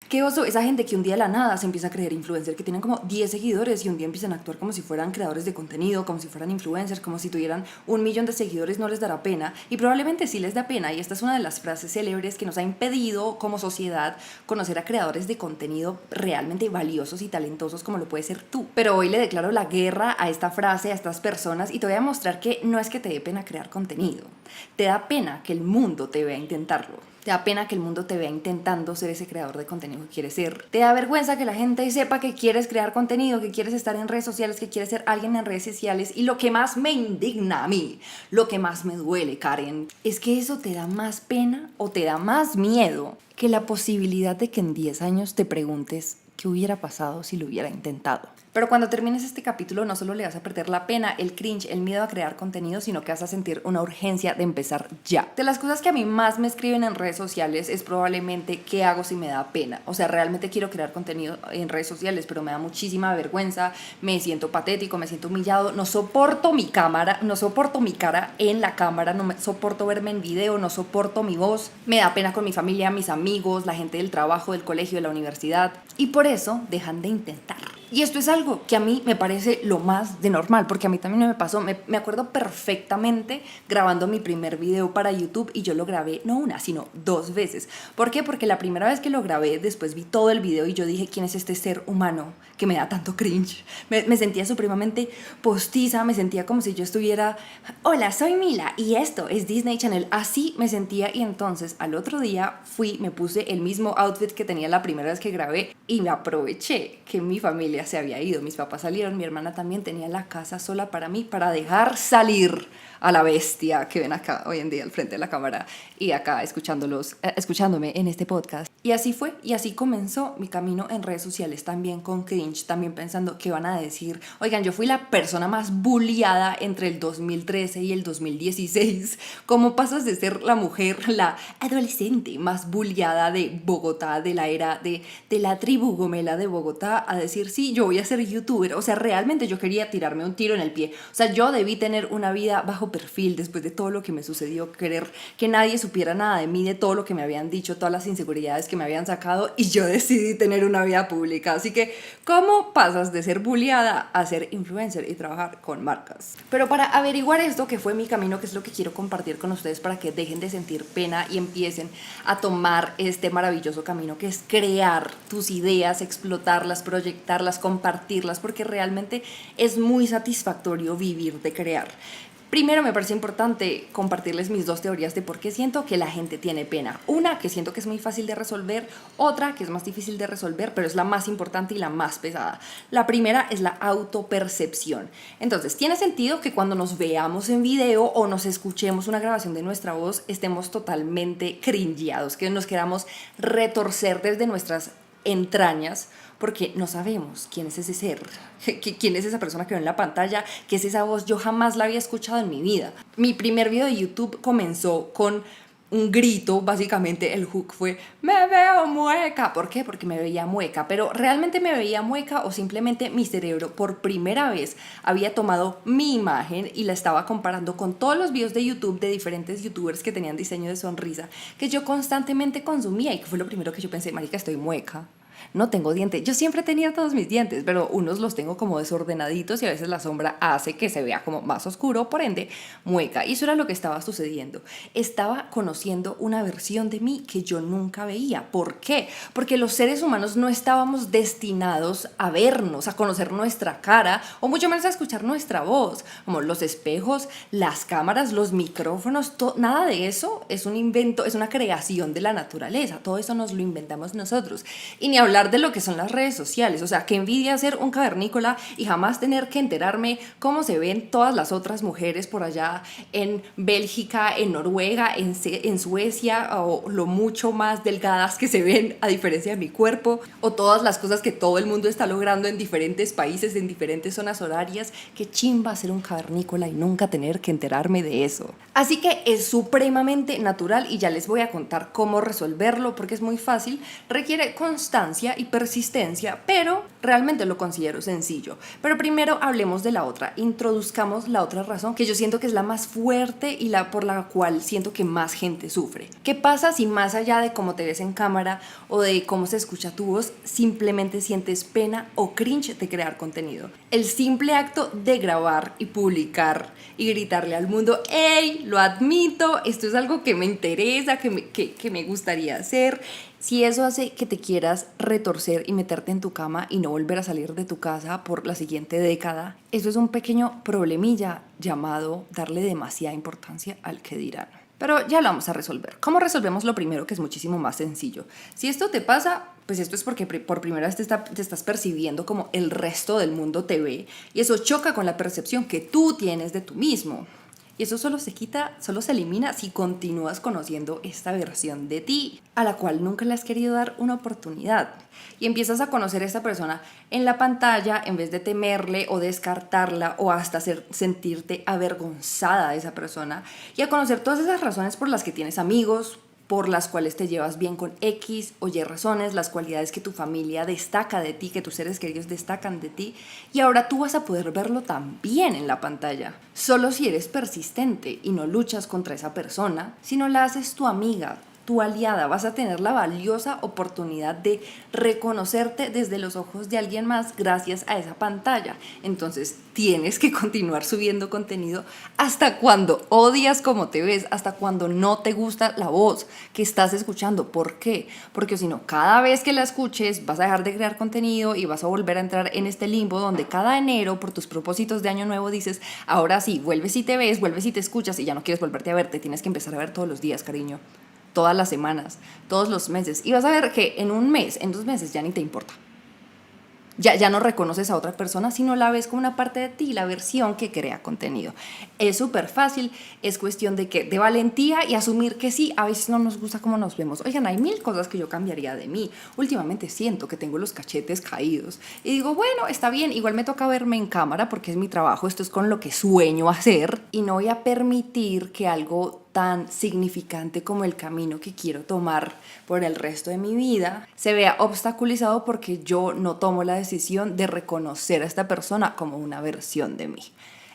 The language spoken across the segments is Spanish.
Qué oso esa gente que un día de la nada se empieza a creer influencer, que tienen como 10 seguidores y un día empiezan a actuar como si fueran creadores de contenido, como si fueran influencers, como si tuvieran 1 millón de seguidores. No les dará pena, y probablemente sí les da pena, y esta es una de las frases célebres que nos ha impedido como sociedad conocer a creadores de contenido realmente valiosos y talentosos como lo puede ser tú. Pero hoy le declaro la guerra a esta frase, a estas personas, y te voy a mostrar que no es que te dé pena crear contenido, te da pena que el mundo te vea intentarlo. Te da pena que el mundo te vea intentando ser ese creador de contenido que quieres ser. Te da vergüenza que la gente sepa que quieres crear contenido, que quieres estar en redes sociales, que quieres ser alguien en redes sociales. Y lo que más me indigna a mí, lo que más me duele, Karen, es que eso te da más pena o te da más miedo que la posibilidad de que en 10 años te preguntes qué hubiera pasado si lo hubiera intentado. Pero cuando termines este capítulo no solo le vas a perder la pena, el cringe, el miedo a crear contenido, sino que vas a sentir una urgencia de empezar ya. De las cosas que a mí más me escriben en redes sociales es probablemente qué hago si me da pena. O sea, realmente quiero crear contenido en redes sociales, pero me da muchísima vergüenza, me siento patético, me siento humillado, no soporto mi cámara, no soporto mi cara en la cámara, no me soporto verme en video, no soporto mi voz, me da pena con mi familia, mis amigos, la gente del trabajo, del colegio, de la universidad, y por eso dejan de intentar. Y esto es algo que a mí me parece lo más de normal, porque a mí también me pasó. Me acuerdo perfectamente grabando mi primer video para YouTube, y yo lo grabé no una, sino 2 veces. ¿Por qué? Porque la primera vez que lo grabé, después vi todo el video y yo dije, ¿quién es este ser humano que me da tanto cringe? Me sentía supremamente postiza, me sentía como si yo estuviera, hola, soy Mila y esto es Disney Channel. Así me sentía, y entonces al otro día me puse el mismo outfit que tenía la primera vez que grabé, y me aproveché que mi familia se había ido, mis papás salieron, mi hermana también, tenía la casa sola para mí, para dejar salir a la bestia que ven acá hoy en día al frente de la cámara y acá escuchándome en este podcast. Y así fue, y así comenzó mi camino en redes sociales, también con cringe, también pensando qué van a decir. Oigan, yo fui la persona más bulliada entre el 2013 y el 2016. ¿Cómo pasas de ser la mujer, la adolescente más bulliada de Bogotá, de la era de la tribu gomela de Bogotá, a decir, sí, yo voy a ser youtuber? O sea, realmente yo quería tirarme un tiro en el pie. O sea, yo debí tener una vida bajo perfil después de todo lo que me sucedió, querer que nadie supiera nada de mí, de todo lo que me habían dicho, todas las inseguridades que me habían sacado, y yo decidí tener una vida pública. Así que, ¿cómo pasas de ser bulliada a ser influencer y trabajar con marcas? Pero para averiguar esto, que fue mi camino, que es lo que quiero compartir con ustedes para que dejen de sentir pena y empiecen a tomar este maravilloso camino que es crear tus ideas, explotarlas, proyectarlas, compartirlas, porque realmente es muy satisfactorio vivir de crear. Primero, me parece importante compartirles mis 2 teorías de por qué siento que la gente tiene pena. Una, que siento que es muy fácil de resolver. Otra, que es más difícil de resolver, pero es la más importante y la más pesada. La primera es la autopercepción. Entonces, tiene sentido que cuando nos veamos en video o nos escuchemos una grabación de nuestra voz, estemos totalmente cringeados, que nos queramos retorcer desde nuestras entrañas, porque no sabemos quién es ese ser, quién es esa persona que veo en la pantalla, qué es esa voz. Yo jamás la había escuchado en mi vida. Mi primer video de YouTube comenzó con un grito, básicamente el hook fue me veo mueca. ¿Por qué? Porque me veía mueca, pero realmente me veía mueca, o simplemente mi cerebro por primera vez había tomado mi imagen y la estaba comparando con todos los videos de YouTube de diferentes youtubers que tenían diseño de sonrisa que yo constantemente consumía, y que fue lo primero que yo pensé, marica, estoy mueca. No tengo dientes. Yo siempre tenía todos mis dientes, pero unos los tengo como desordenaditos, y a veces la sombra hace que se vea como más oscuro, por ende, mueca. Y eso era lo que estaba sucediendo. Estaba conociendo una versión de mí que yo nunca veía. ¿Por qué? Porque los seres humanos no estábamos destinados a vernos, a conocer nuestra cara, o mucho menos a escuchar nuestra voz. Como los espejos, las cámaras, los micrófonos, nada de eso es un invento, es una creación de la naturaleza. Todo eso nos lo inventamos nosotros. Y ni hablar de lo que son las redes sociales. O sea, qué envidia ser un cavernícola y jamás tener que enterarme cómo se ven todas las otras mujeres por allá en Bélgica, en Noruega, en Suecia, o lo mucho más delgadas que se ven a diferencia de mi cuerpo, o todas las cosas que todo el mundo está logrando en diferentes países, en diferentes zonas horarias. Qué chimba ser un cavernícola y nunca tener que enterarme de eso. Así que es supremamente natural, y ya les voy a contar cómo resolverlo, porque es muy fácil. Requiere constancia, constancia y persistencia, pero realmente lo considero sencillo. Pero primero hablemos de la otra, introduzcamos la otra razón que yo siento que es la más fuerte y la por la cual siento que más gente sufre. ¿Qué pasa si más allá de cómo te ves en cámara o de cómo se escucha tu voz, simplemente sientes pena o cringe de crear contenido? El simple acto de grabar y publicar y gritarle al mundo, ¡hey! Lo admito, esto es algo que me interesa, que me gustaría hacer. Si eso hace que te quieras retorcer y meterte en tu cama y no volver a salir de tu casa por la siguiente década, eso es un pequeño problemilla llamado darle demasiada importancia al que dirán. Pero ya lo vamos a resolver. ¿Cómo resolvemos lo primero, que es muchísimo más sencillo? Si esto te pasa, pues esto es porque por primera vez te estás percibiendo como el resto del mundo te ve, y eso choca con la percepción que tú tienes de tú mismo. Y eso solo se quita, solo se elimina si continúas conociendo esta versión de ti, a la cual nunca le has querido dar una oportunidad. Y empiezas a conocer a esta persona en la pantalla en vez de temerle o descartarla o hasta sentirte avergonzada de esa persona. Y a conocer todas esas razones por las que tienes amigos, por las cuales te llevas bien con X o Y razones, las cualidades que tu familia destaca de ti, que tus seres queridos destacan de ti, y ahora tú vas a poder verlo también en la pantalla. Solo si eres persistente y no luchas contra esa persona, si no la haces tu amiga, tu aliada, vas a tener la valiosa oportunidad de reconocerte desde los ojos de alguien más gracias a esa pantalla. Entonces tienes que continuar subiendo contenido hasta cuando odias cómo te ves, hasta cuando no te gusta la voz que estás escuchando. ¿Por qué? Porque si no, cada vez que la escuches vas a dejar de crear contenido y vas a volver a entrar en este limbo donde cada enero por tus propósitos de año nuevo dices, ahora sí, vuelves y te ves, vuelves y te escuchas y ya no quieres volverte a ver, te tienes que empezar a ver todos los días, cariño. Todas las semanas, todos los meses, y vas a ver que en un mes, en 2 meses ya ni te importa. Ya no reconoces a otra persona, sino la ves como una parte de ti, la versión que crea contenido. Es súper fácil, es cuestión de valentía y asumir que sí, a veces no nos gusta cómo nos vemos. Oigan, hay 1000 cosas que yo cambiaría de mí. Últimamente siento que tengo los cachetes caídos y digo, bueno, está bien, igual me toca verme en cámara porque es mi trabajo, esto es con lo que sueño hacer y no voy a permitir que algo tan significante como el camino que quiero tomar por el resto de mi vida se vea obstaculizado porque yo no tomo la decisión de reconocer a esta persona como una versión de mí.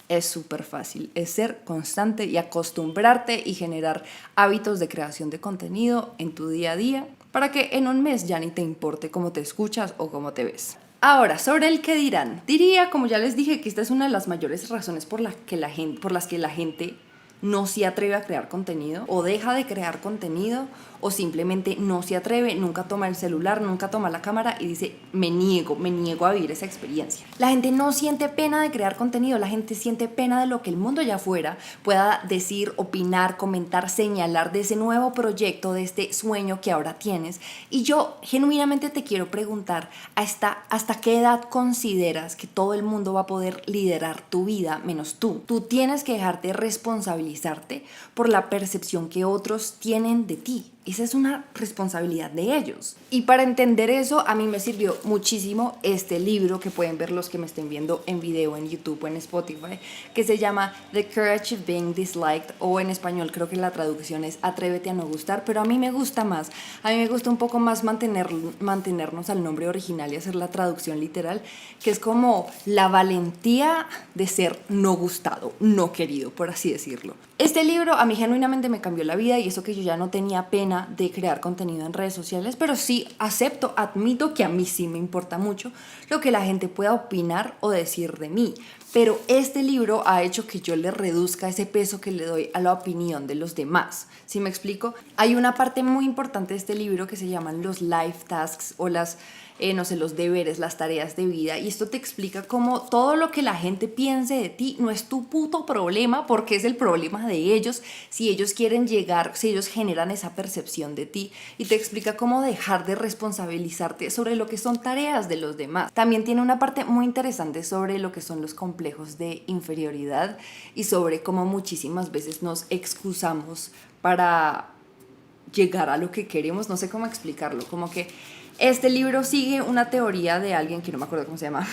Es súper fácil, es ser constante y acostumbrarte y generar hábitos de creación de contenido en tu día a día para que en un mes ya ni te importe cómo te escuchas o cómo te ves. Ahora, sobre el qué dirán. Diría, como ya les dije, que esta es una de las mayores razones por las que la gente no se atreve a crear contenido o deja de crear contenido o simplemente no se atreve, nunca toma el celular, nunca toma la cámara y dice me niego a vivir esa experiencia. La gente no siente pena de crear contenido, la gente siente pena de lo que el mundo allá afuera pueda decir, opinar, comentar, señalar de ese nuevo proyecto, de este sueño que ahora tienes. Y yo genuinamente te quiero preguntar, ¿hasta qué edad consideras que todo el mundo va a poder liderar tu vida menos tú? Tú tienes que dejarte responsabilizarte por la percepción que otros tienen de ti. Esa es una responsabilidad de ellos. Y para entender eso, a mí me sirvió muchísimo este libro que pueden ver los que me estén viendo en video, en YouTube o en Spotify, que se llama The Courage of Being Disliked, o en español creo que la traducción es Atrévete a no gustar, pero a mí me gusta más. A mí me gusta un poco más mantenernos al nombre original y hacer la traducción literal, que es como la valentía de ser no gustado, no querido, por así decirlo. Este libro a mí genuinamente me cambió la vida y eso que yo ya no tenía pena de crear contenido en redes sociales, pero sí admito que a mí sí me importa mucho lo que la gente pueda opinar o decir de mí. Pero este libro ha hecho que yo le reduzca ese peso que le doy a la opinión de los demás. ¿Sí me explico? Hay una parte muy importante de este libro que se llaman los life tasks o los deberes, las tareas de vida. Y esto te explica cómo todo lo que la gente piense de ti no es tu puto problema, porque es el problema de ellos si ellos quieren llegar, si ellos generan esa percepción de ti. Y te explica cómo dejar de responsabilizarte sobre lo que son tareas de los demás. También tiene una parte muy interesante sobre lo que son los complejos de inferioridad y sobre cómo muchísimas veces nos excusamos para llegar a lo que queremos. No sé cómo explicarlo, como que este libro sigue una teoría de alguien que no me acuerdo cómo se llama,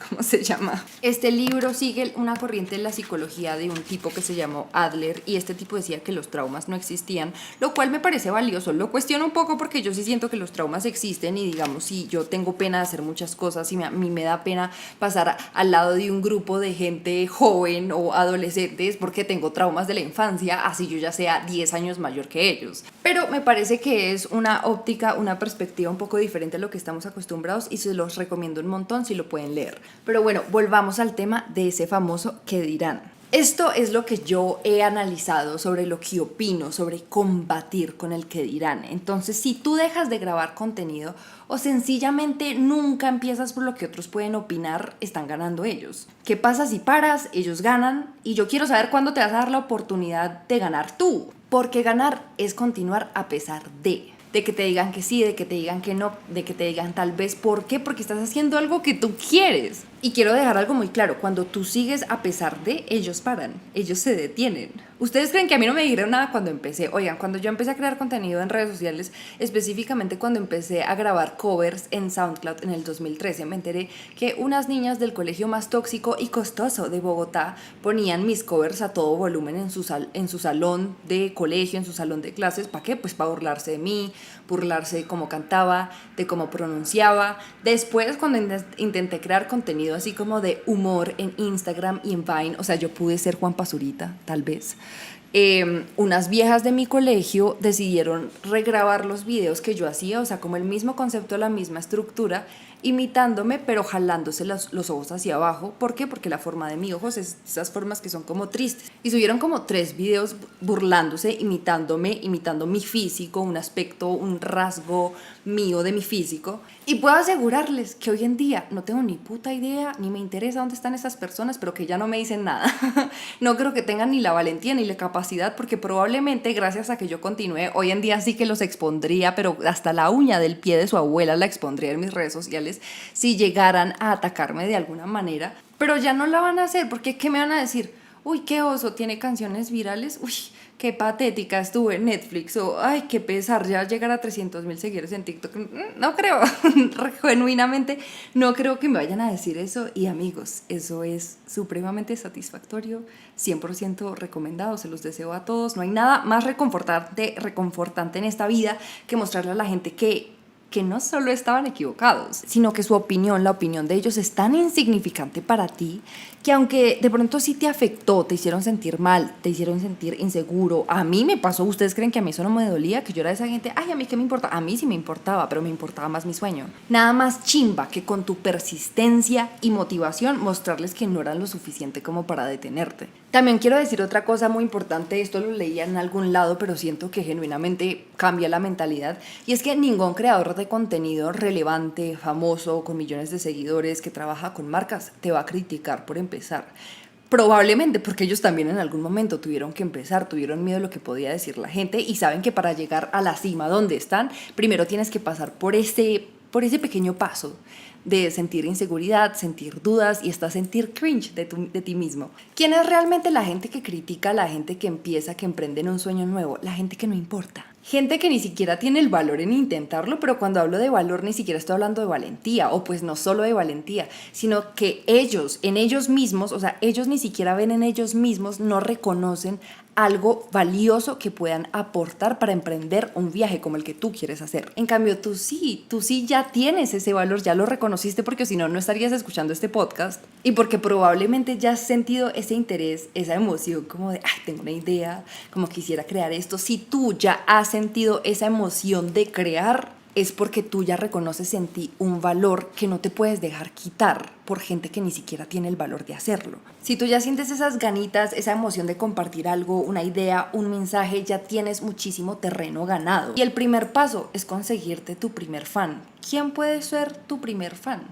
¿cómo se llama? Este libro sigue una corriente en la psicología de un tipo que se llamó Adler, y este tipo decía que los traumas no existían, lo cual me parece valioso. Lo cuestiono un poco porque yo sí siento que los traumas existen, y digamos, si yo tengo pena de hacer muchas cosas y a mí me da pena pasar al lado de un grupo de gente joven o adolescentes porque tengo traumas de la infancia, así yo ya sea 10 años mayor que ellos. Pero me parece que es una óptica, una perspectiva un poco diferente a lo que estamos acostumbrados, y se los recomiendo un montón si lo pueden leer. Pero bueno, volvamos al tema de ese famoso ¿qué dirán? Esto es lo que yo he analizado sobre lo que opino, sobre combatir con el que dirán. Entonces, si tú dejas de grabar contenido o sencillamente nunca empiezas por lo que otros pueden opinar, están ganando ellos. ¿Qué pasa si paras? Ellos ganan, y yo quiero saber cuándo te vas a dar la oportunidad de ganar tú. Porque ganar es continuar a pesar de que te digan que sí, de que te digan que no, de que te digan tal vez. ¿Por qué? Porque estás haciendo algo que tú quieres. Y quiero dejar algo muy claro: cuando tú sigues a pesar de, ellos paran, ellos se detienen. Ustedes creen que a mí no me dijeron nada cuando empecé. Oigan, cuando yo empecé a crear contenido en redes sociales, específicamente cuando empecé a grabar covers en SoundCloud en el 2013, me enteré que unas niñas del colegio más tóxico y costoso de Bogotá ponían mis covers a todo volumen en su salón de colegio, en su salón de clases. ¿Para qué? Pues para burlarse de mí, burlarse de cómo cantaba, de cómo pronunciaba. Después, cuando intenté crear contenido así como de humor en Instagram y en Vine, o sea, yo pude ser Juan Pazurita, tal vez. Unas viejas de mi colegio decidieron regrabar los videos que yo hacía, o sea, como el mismo concepto, la misma estructura, imitándome, pero jalándose los ojos hacia abajo. ¿Por qué? Porque la forma de mis ojos es esas formas que son como tristes. Y subieron como 3 videos burlándose, imitándome, imitando mi físico, un aspecto, un rasgo mío de mi físico. Y puedo asegurarles que hoy en día no tengo ni puta idea, ni me interesa dónde están esas personas, pero que ya no me dicen nada. No creo que tengan ni la valentía ni la capacidad, porque probablemente gracias a que yo continúe, hoy en día sí que los expondría, pero hasta la uña del pie de su abuela la expondría en mis redes sociales si llegaran a atacarme de alguna manera. Pero ya no la van a hacer, porque ¿qué me van a decir? Uy, qué oso, tiene canciones virales. Uy, qué patética, estuve en Netflix. O ay, qué pesar ya llegar a 300,000 seguidores en TikTok. No creo, genuinamente no creo que me vayan a decir eso. Y amigos, eso es supremamente satisfactorio, 100% recomendado, se los deseo a todos. No hay nada más reconfortante en esta vida que mostrarle a la gente que no solo estaban equivocados, sino que su opinión, la opinión de ellos, es tan insignificante para ti que aunque de pronto sí te afectó, te hicieron sentir mal, te hicieron sentir inseguro. A mí me pasó. ¿Ustedes creen que a mí eso no me dolía? Que yo era de esa gente, ay, a mí qué me importa. A mí sí me importaba, pero me importaba más mi sueño. Nada más chimba que con tu persistencia y motivación mostrarles que no eran lo suficiente como para detenerte. También quiero decir otra cosa muy importante. Esto lo leía en algún lado, pero siento que genuinamente cambia la mentalidad, y es que ningún creador de contenido relevante, famoso, con millones de seguidores, que trabaja con marcas, te va a criticar por empezar. Probablemente porque ellos también en algún momento tuvieron que empezar, tuvieron miedo de lo que podía decir la gente, y saben que para llegar a la cima donde están, primero tienes que pasar por ese pequeño paso de sentir inseguridad, sentir dudas y hasta sentir cringe de ti mismo. ¿Quién es realmente la gente que critica, la gente que empieza, que emprende en un sueño nuevo? La gente que no importa. Gente que ni siquiera tiene el valor en intentarlo, pero cuando hablo de valor ni siquiera estoy hablando de valentía, o pues no solo de valentía, sino que ellos, en ellos mismos, o sea, ellos ni siquiera ven en ellos mismos, no reconocen algo valioso que puedan aportar para emprender un viaje como el que tú quieres hacer. En cambio, tú sí ya tienes ese valor, ya lo reconociste, porque si no, no estarías escuchando este podcast, y porque probablemente ya has sentido ese interés, esa emoción como de, ay, tengo una idea, como quisiera crear esto. Si tú ya has sentido esa emoción de crear, es porque tú ya reconoces en ti un valor que no te puedes dejar quitar por gente que ni siquiera tiene el valor de hacerlo. Si tú ya sientes esas ganitas, esa emoción de compartir algo, una idea, un mensaje, ya tienes muchísimo terreno ganado. Y el primer paso es conseguirte tu primer fan. ¿Quién puede ser tu primer fan?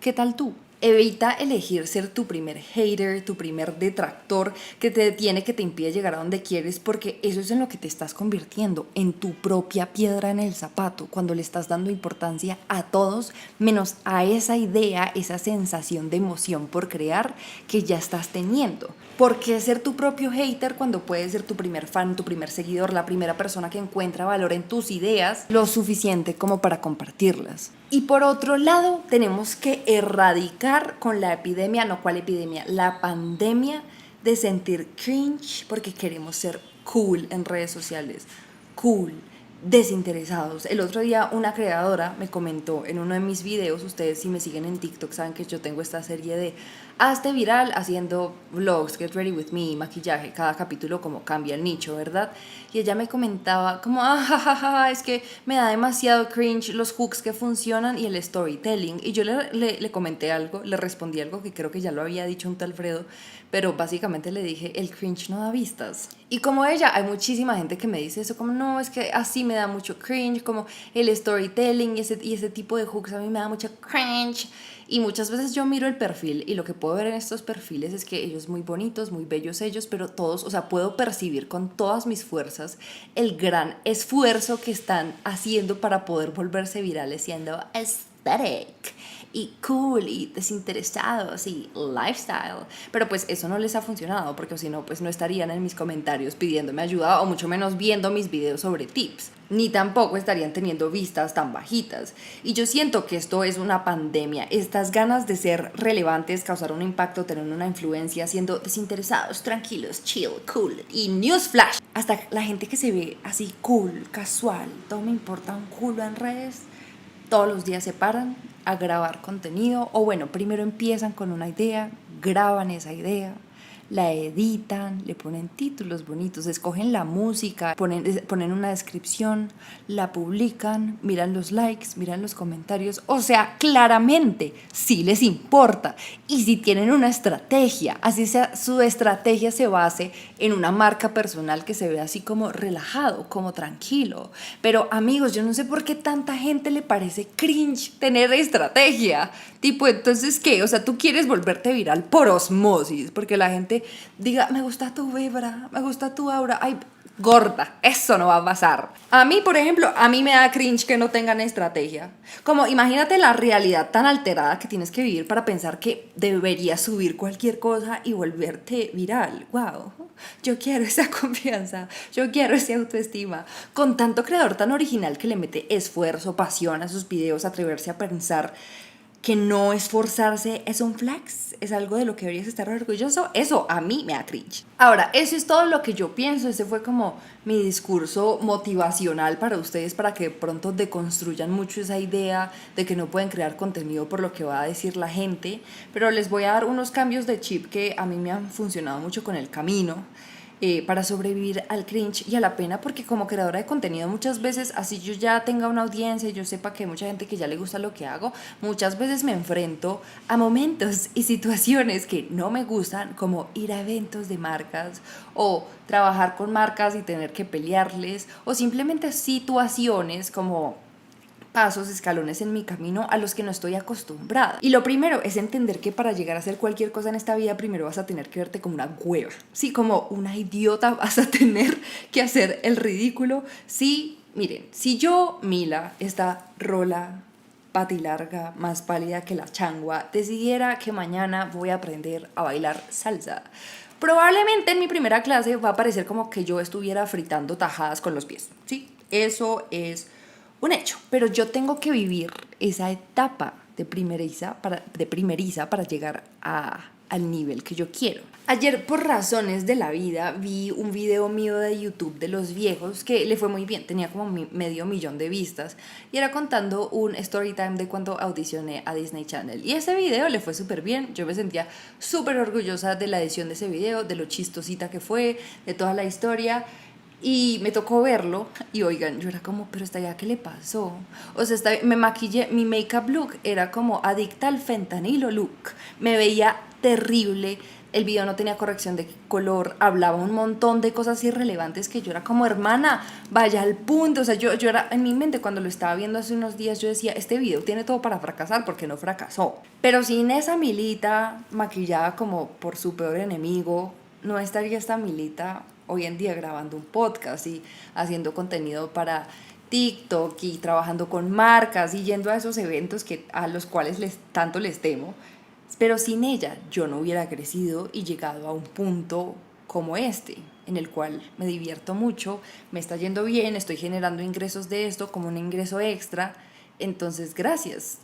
¿Qué tal tú? Evita elegir ser tu primer hater, tu primer detractor que te detiene, que te impide llegar a donde quieres, porque eso es en lo que te estás convirtiendo, en tu propia piedra en el zapato, cuando le estás dando importancia a todos menos a esa idea, esa sensación de emoción por crear que ya estás teniendo. ¿Por qué ser tu propio hater cuando puedes ser tu primer fan, tu primer seguidor, la primera persona que encuentra valor en tus ideas, lo suficiente como para compartirlas? Y por otro lado, tenemos que erradicar con la epidemia, no cuál epidemia, la pandemia de sentir cringe porque queremos ser cool en redes sociales. Cool, desinteresados. El otro día una creadora me comentó en uno de mis videos, ustedes si me siguen en TikTok saben que yo tengo esta serie de hazte viral haciendo vlogs, get ready with me, maquillaje, cada capítulo como cambia el nicho, ¿verdad? Y ella me comentaba como, es que me da demasiado cringe los hooks que funcionan y el storytelling. Y yo le comenté algo, le respondí algo que creo que ya lo había dicho un tal Alfredo, pero básicamente le dije, el cringe no da vistas. Y como ella, hay muchísima gente que me dice eso, como no, es que así me da mucho cringe, como el storytelling y ese tipo de hooks a mí me da mucho cringe. Y muchas veces yo miro el perfil y lo que puedo ver en estos perfiles es que ellos muy bonitos, muy bellos ellos, pero todos, o sea, puedo percibir con todas mis fuerzas el gran esfuerzo que están haciendo para poder volverse virales siendo aesthetic y cool y desinteresados y lifestyle, pero pues eso no les ha funcionado porque si no pues no estarían en mis comentarios pidiéndome ayuda o mucho menos viendo mis videos sobre tips, ni tampoco estarían teniendo vistas tan bajitas. Y yo siento que esto es una pandemia, estas ganas de ser relevantes, causar un impacto, tener una influencia, siendo desinteresados, tranquilos, chill, cool y newsflash. Hasta la gente que se ve así cool, casual, todo me importa un culo en redes, todos los días se paran a grabar contenido, o bueno, primero empiezan con una idea, graban esa idea, la editan, le ponen títulos bonitos, escogen la música, ponen una descripción, la publican, miran los likes, miran los comentarios, o sea, claramente sí les importa. Y si tienen una estrategia, así sea su estrategia se base en una marca personal que se ve así como relajado, como tranquilo. Pero amigos, yo no sé por qué tanta gente le parece cringe tener estrategia. Tipo, entonces, ¿qué? O sea, tú quieres volverte viral por osmosis, porque la gente diga, me gusta tu vibra, me gusta tu aura. Ay, gorda, eso no va a pasar. A mí, por ejemplo, a mí me da cringe que no tengan estrategia. Como imagínate la realidad tan alterada que tienes que vivir para pensar que deberías subir cualquier cosa y volverte viral. Wow, yo quiero esa confianza, yo quiero esa autoestima. Con tanto creador tan original que le mete esfuerzo, pasión a sus videos, atreverse a pensar que no esforzarse es un flex, es algo de lo que deberías estar orgulloso, eso a mí me da cringe. Ahora, eso es todo lo que yo pienso, ese fue como mi discurso motivacional para ustedes, para que de pronto deconstruyan mucho esa idea de que no pueden crear contenido por lo que va a decir la gente, pero les voy a dar unos cambios de chip que a mí me han funcionado mucho con el camino. Para sobrevivir al cringe y a la pena, porque como creadora de contenido muchas veces, así yo ya tenga una audiencia y yo sepa que hay mucha gente que ya le gusta lo que hago, muchas veces me enfrento a momentos y situaciones que no me gustan, como ir a eventos de marcas o trabajar con marcas y tener que pelearles, o simplemente situaciones como pasos, escalones en mi camino a los que no estoy acostumbrada. Y lo primero es entender que para llegar a hacer cualquier cosa en esta vida, primero vas a tener que verte como una hueva. Sí, como una idiota vas a tener que hacer el ridículo. Sí, miren, si yo, Mila, esta rola patilarga, más pálida que la changua, decidiera que mañana voy a aprender a bailar salsa, probablemente en mi primera clase va a parecer como que yo estuviera fritando tajadas con los pies. Sí, eso es un hecho, pero yo tengo que vivir esa etapa de primeriza para llegar al nivel que yo quiero. Ayer, por razones de la vida, vi un video mío de YouTube de los viejos que le fue muy bien, tenía como 500,000 de vistas y era contando un story time de cuando audicioné a Disney Channel. Y ese video le fue súper bien, yo me sentía súper orgullosa de la edición de ese video, de lo chistosita que fue, de toda la historia. Y me tocó verlo y oigan, yo era como, pero esta ya, ¿qué le pasó? O sea, me maquillé, mi makeup look era como adicta al fentanilo look. Me veía terrible, el video no tenía corrección de color, hablaba un montón de cosas irrelevantes que yo era como, hermana, vaya al punto. O sea, yo era en mi mente cuando lo estaba viendo hace unos días, yo decía, este video tiene todo para fracasar porque no fracasó. Pero sin esa Milita maquillada como por su peor enemigo, no estaría esta Milita hoy en día grabando un podcast y haciendo contenido para TikTok y trabajando con marcas y yendo a esos eventos a los cuales tanto les temo. Pero sin ella yo no hubiera crecido y llegado a un punto como este, en el cual me divierto mucho, me está yendo bien, estoy generando ingresos de esto como un ingreso extra, Entonces, gracias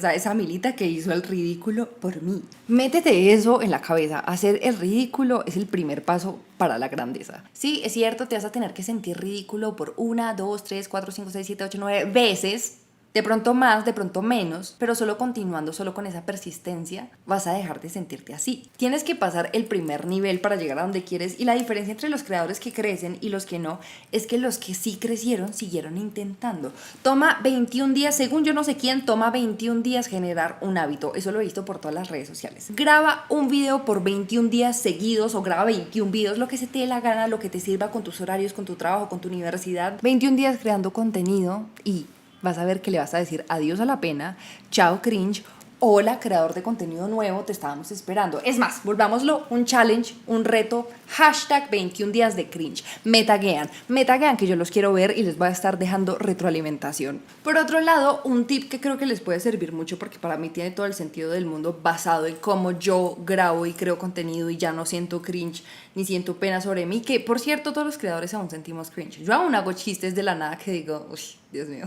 a esa Milita que hizo el ridículo por mí. Métete eso en la cabeza. Hacer el ridículo es el primer paso para la grandeza. Sí, es cierto, te vas a tener que sentir ridículo por 1, 2, 3, 4, 5, 6, 7, 8, 9 veces. De pronto más, de pronto menos, pero solo continuando, solo con esa persistencia, vas a dejar de sentirte así. Tienes que pasar el primer nivel para llegar a donde quieres, y la diferencia entre los creadores que crecen y los que no es que los que sí crecieron siguieron intentando. Toma 21 días, según yo no sé quién, toma 21 días generar un hábito. Eso lo he visto por todas las redes sociales. Graba un video por 21 días seguidos o graba 21 videos, lo que se te dé la gana, lo que te sirva con tus horarios, con tu trabajo, con tu universidad. 21 días creando contenido y vas a ver que le vas a decir adiós a la pena, chao cringe, hola creador de contenido nuevo, te estábamos esperando. Es más, volvámoslo un challenge, un reto, hashtag 21 días de cringe. Metaguean que yo los quiero ver y les voy a estar dejando retroalimentación. Por otro lado, un tip que creo que les puede servir mucho porque para mí tiene todo el sentido del mundo basado en cómo yo grabo y creo contenido y ya no siento cringe ni siento pena sobre mí, que por cierto todos los creadores aún sentimos cringe. Yo aún hago chistes de la nada que digo, uy, Dios mío.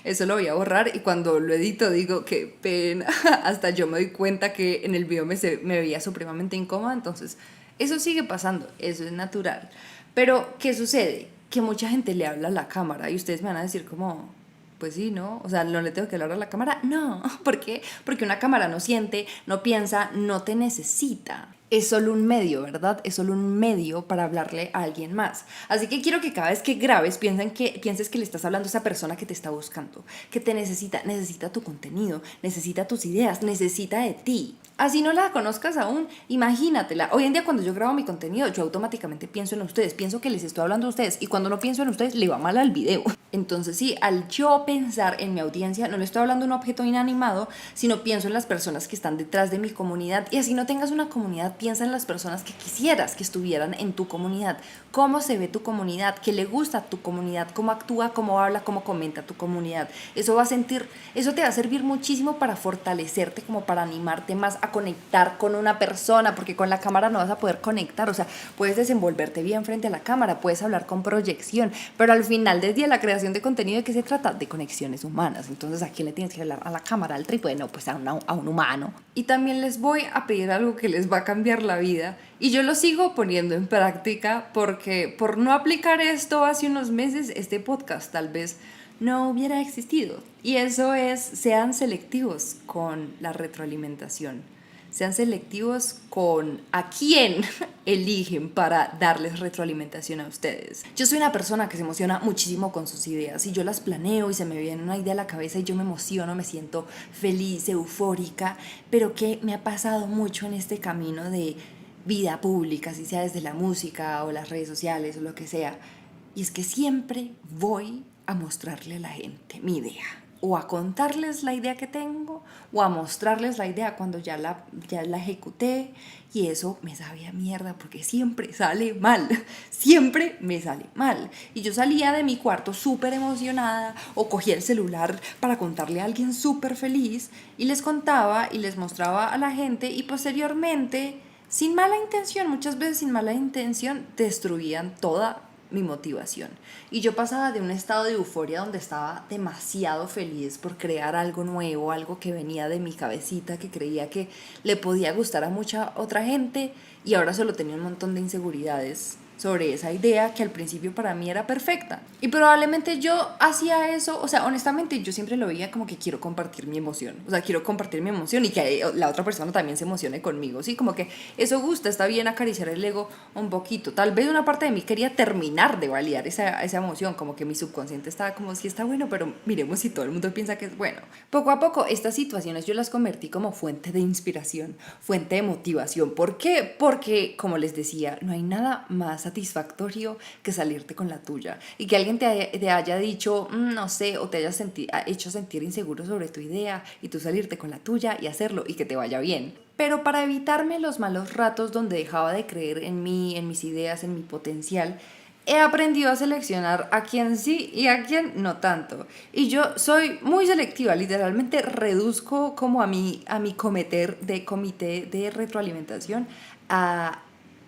Eso lo voy a borrar y cuando lo edito digo qué pena. Hasta yo me doy cuenta que en el video me veía supremamente incómoda. Entonces eso sigue pasando, eso es natural. Pero ¿qué sucede? Que mucha gente le habla a la cámara y ustedes me van a decir como, pues sí, ¿no? O sea, ¿no le tengo que hablar a la cámara? No. ¿Por qué? Porque una cámara no siente, no piensa, no te necesita. Es solo un medio, ¿verdad? Es solo un medio para hablarle a alguien más. Así que quiero que cada vez que grabes pienses que le estás hablando a esa persona que te está buscando, que te necesita tu contenido, necesita tus ideas, necesita de ti. Así no la conozcas aún, imagínatela. Hoy en día cuando yo grabo mi contenido, yo automáticamente pienso en ustedes, pienso que les estoy hablando a ustedes y cuando no pienso en ustedes, le va mal al video. Entonces sí, al yo pensar en mi audiencia, no le estoy hablando a un objeto inanimado, sino pienso en las personas que están detrás de mi comunidad. Y así no tengas una comunidad, piensa en las personas que quisieras que estuvieran en tu comunidad. Cómo se ve tu comunidad, qué le gusta a tu comunidad, cómo actúa, cómo habla, cómo comenta tu comunidad. Eso te va a servir muchísimo para fortalecerte, como para animarte más a conectar con una persona, porque con la cámara no vas a poder conectar. O sea, puedes desenvolverte bien frente a la cámara, puedes hablar con proyección, pero al final del día la creación de contenido, ¿de qué se trata? De conexiones humanas. Entonces, ¿a quién le tienes que hablar? ¿A la cámara, al trípode? No, pues a un humano. Y también les voy a pedir algo que les va a cambiar la vida, y yo lo sigo poniendo en práctica porque por no aplicar esto hace unos meses, este podcast tal vez no hubiera existido. Y eso es, sean selectivos con la retroalimentación. Sean selectivos con a quién eligen para darles retroalimentación a ustedes. Yo soy una persona que se emociona muchísimo con sus ideas y yo las planeo y se me viene una idea a la cabeza y yo me emociono, me siento feliz, eufórica, pero que me ha pasado mucho en este camino de vida pública, si sea desde la música o las redes sociales o lo que sea, y es que siempre voy a mostrarle a la gente mi idea, o a contarles la idea que tengo, o a mostrarles la idea cuando ya la ejecuté, y eso me sabe a mierda porque siempre sale mal, siempre me sale mal. Y yo salía de mi cuarto súper emocionada, o cogía el celular para contarle a alguien súper feliz, y les contaba y les mostraba a la gente, y posteriormente, sin mala intención, muchas veces sin mala intención, destruían toda mi motivación. Y yo pasaba de un estado de euforia donde estaba demasiado feliz por crear algo nuevo, algo que venía de mi cabecita, que creía que le podía gustar a mucha otra gente, y ahora solo tenía un montón de inseguridades sobre esa idea que al principio para mí era perfecta. Y probablemente yo hacía eso, o sea, honestamente yo siempre lo veía como que quiero compartir mi emoción, o sea, quiero compartir mi emoción y que la otra persona también se emocione conmigo, sí, como que eso gusta, está bien acariciar el ego un poquito. Tal vez una parte de mí quería terminar de validar esa emoción, como que mi subconsciente estaba como, sí está bueno, pero miremos si todo el mundo piensa que es bueno. Poco a poco estas situaciones yo las convertí como fuente de inspiración, fuente de motivación. ¿Por qué? Porque, como les decía, no hay nada más satisfactorio que salirte con la tuya y que alguien te haya dicho, no sé, o te haya hecho sentir inseguro sobre tu idea y tú salirte con la tuya y hacerlo y que te vaya bien. Pero para evitarme los malos ratos donde dejaba de creer en mí, en mis ideas, en mi potencial, he aprendido a seleccionar a quien sí y a quien no tanto. Y yo soy muy selectiva, literalmente reduzco como a mi comité de retroalimentación a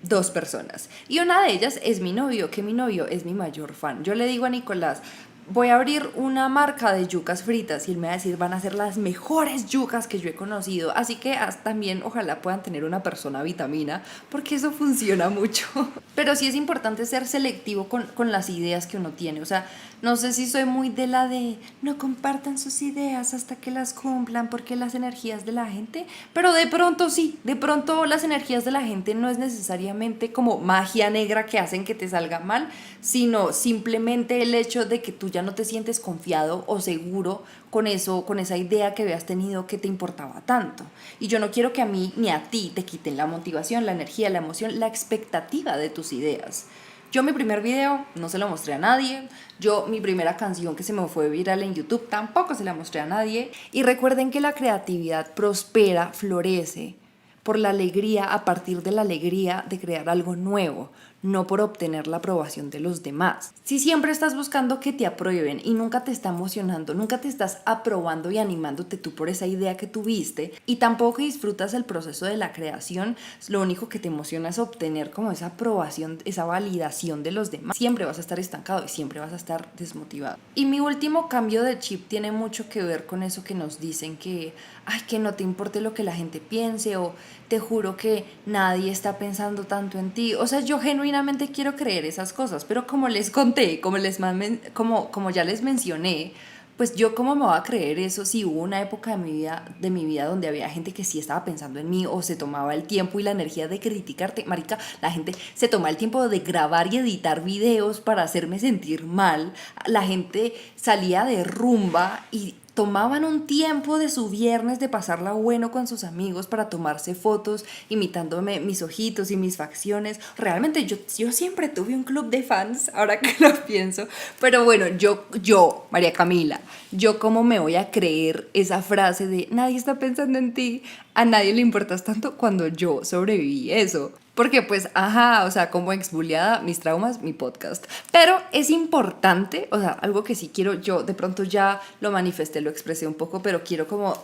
2 personas. Y una de ellas es mi novio, que mi novio es mi mayor fan. Yo le digo a Nicolás, voy a abrir una marca de yucas fritas y él me va a decir, van a ser las mejores yucas que yo he conocido. Así que también ojalá puedan tener una persona vitamina, porque eso funciona mucho. Pero sí es importante ser selectivo con las ideas que uno tiene. O sea, no sé si soy muy de la de no compartan sus ideas hasta que las cumplan, porque las energías de la gente, pero de pronto sí, de pronto las energías de la gente no es necesariamente como magia negra que hacen que te salga mal, sino simplemente el hecho de que tú ya no te sientes confiado o seguro con eso, con esa idea que habías tenido que te importaba tanto. Y yo no quiero que a mí ni a ti te quiten la motivación, la energía, la emoción, la expectativa de tus ideas. Yo mi primer video no se lo mostré a nadie. Yo mi primera canción que se me fue viral en YouTube tampoco se la mostré a nadie. Y recuerden que la creatividad prospera, florece por la alegría, a partir de la alegría de crear algo nuevo, no por obtener la aprobación de los demás. Si siempre estás buscando que te aprueben y nunca te está emocionando, nunca te estás aprobando y animándote tú por esa idea que tuviste, y tampoco disfrutas el proceso de la creación, lo único que te emociona es obtener como esa aprobación, esa validación de los demás, siempre vas a estar estancado y siempre vas a estar desmotivado. Y mi último cambio de chip tiene mucho que ver con eso que nos dicen que, ay, que no te importe lo que la gente piense, o te juro que nadie está pensando tanto en ti. O sea, yo genuinamente quiero creer esas cosas, pero como les conté, como ya les mencioné, pues yo cómo me voy a creer eso si hubo una época de mi vida donde había gente que sí estaba pensando en mí o se tomaba el tiempo y la energía de criticarte. Marica, la gente se toma el tiempo de grabar y editar videos para hacerme sentir mal. La gente salía de rumba y tomaban un tiempo de su viernes de pasarla bueno con sus amigos para tomarse fotos imitándome mis ojitos y mis facciones. Realmente yo siempre tuve un club de fans, ahora que lo pienso. Pero bueno, yo, María Camila, yo cómo me voy a creer esa frase de nadie está pensando en ti, a nadie le importas tanto, cuando yo sobreviví eso. Porque pues, ajá, o sea, como exbuliada, mis traumas, mi podcast. Pero es importante, o sea, algo que sí quiero, yo de pronto ya lo manifesté, lo expresé un poco, pero quiero como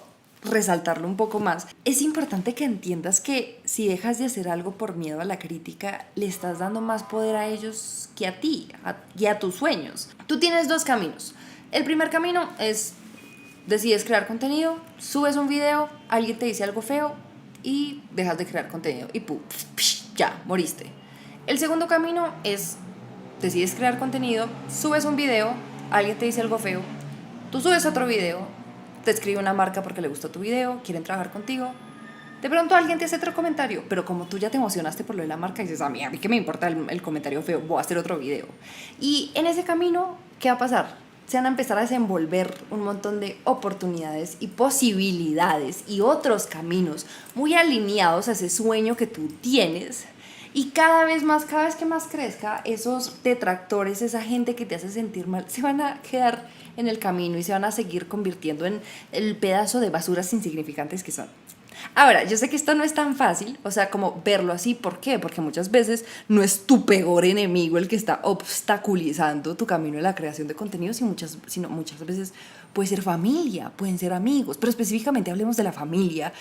resaltarlo un poco más. Es importante que entiendas que si dejas de hacer algo por miedo a la crítica, le estás dando más poder a ellos que a ti y a tus sueños. Tú tienes dos caminos. El primer camino es, decides crear contenido, subes un video, alguien te dice algo feo y dejas de crear contenido y pum, ya, moriste. El segundo camino es, decides crear contenido, subes un video, alguien te dice algo feo, tú subes otro video, te escribe una marca porque le gustó tu video, quieren trabajar contigo, de pronto alguien te hace otro comentario, pero como tú ya te emocionaste por lo de la marca, dices, a mí qué me importa el comentario feo, voy a hacer otro video. Y en ese camino, ¿qué va a pasar? Se van a empezar a desenvolver un montón de oportunidades y posibilidades y otros caminos muy alineados a ese sueño que tú tienes. Y cada vez que más crezca, esos detractores, esa gente que te hace sentir mal, se van a quedar en el camino y se van a seguir convirtiendo en el pedazo de basuras insignificantes que son. Ahora, yo sé que esto no es tan fácil, o sea, como verlo así. ¿Por qué? Porque muchas veces no es tu peor enemigo el que está obstaculizando tu camino en la creación de contenido, sino muchas veces puede ser familia, pueden ser amigos, pero específicamente hablemos de la familia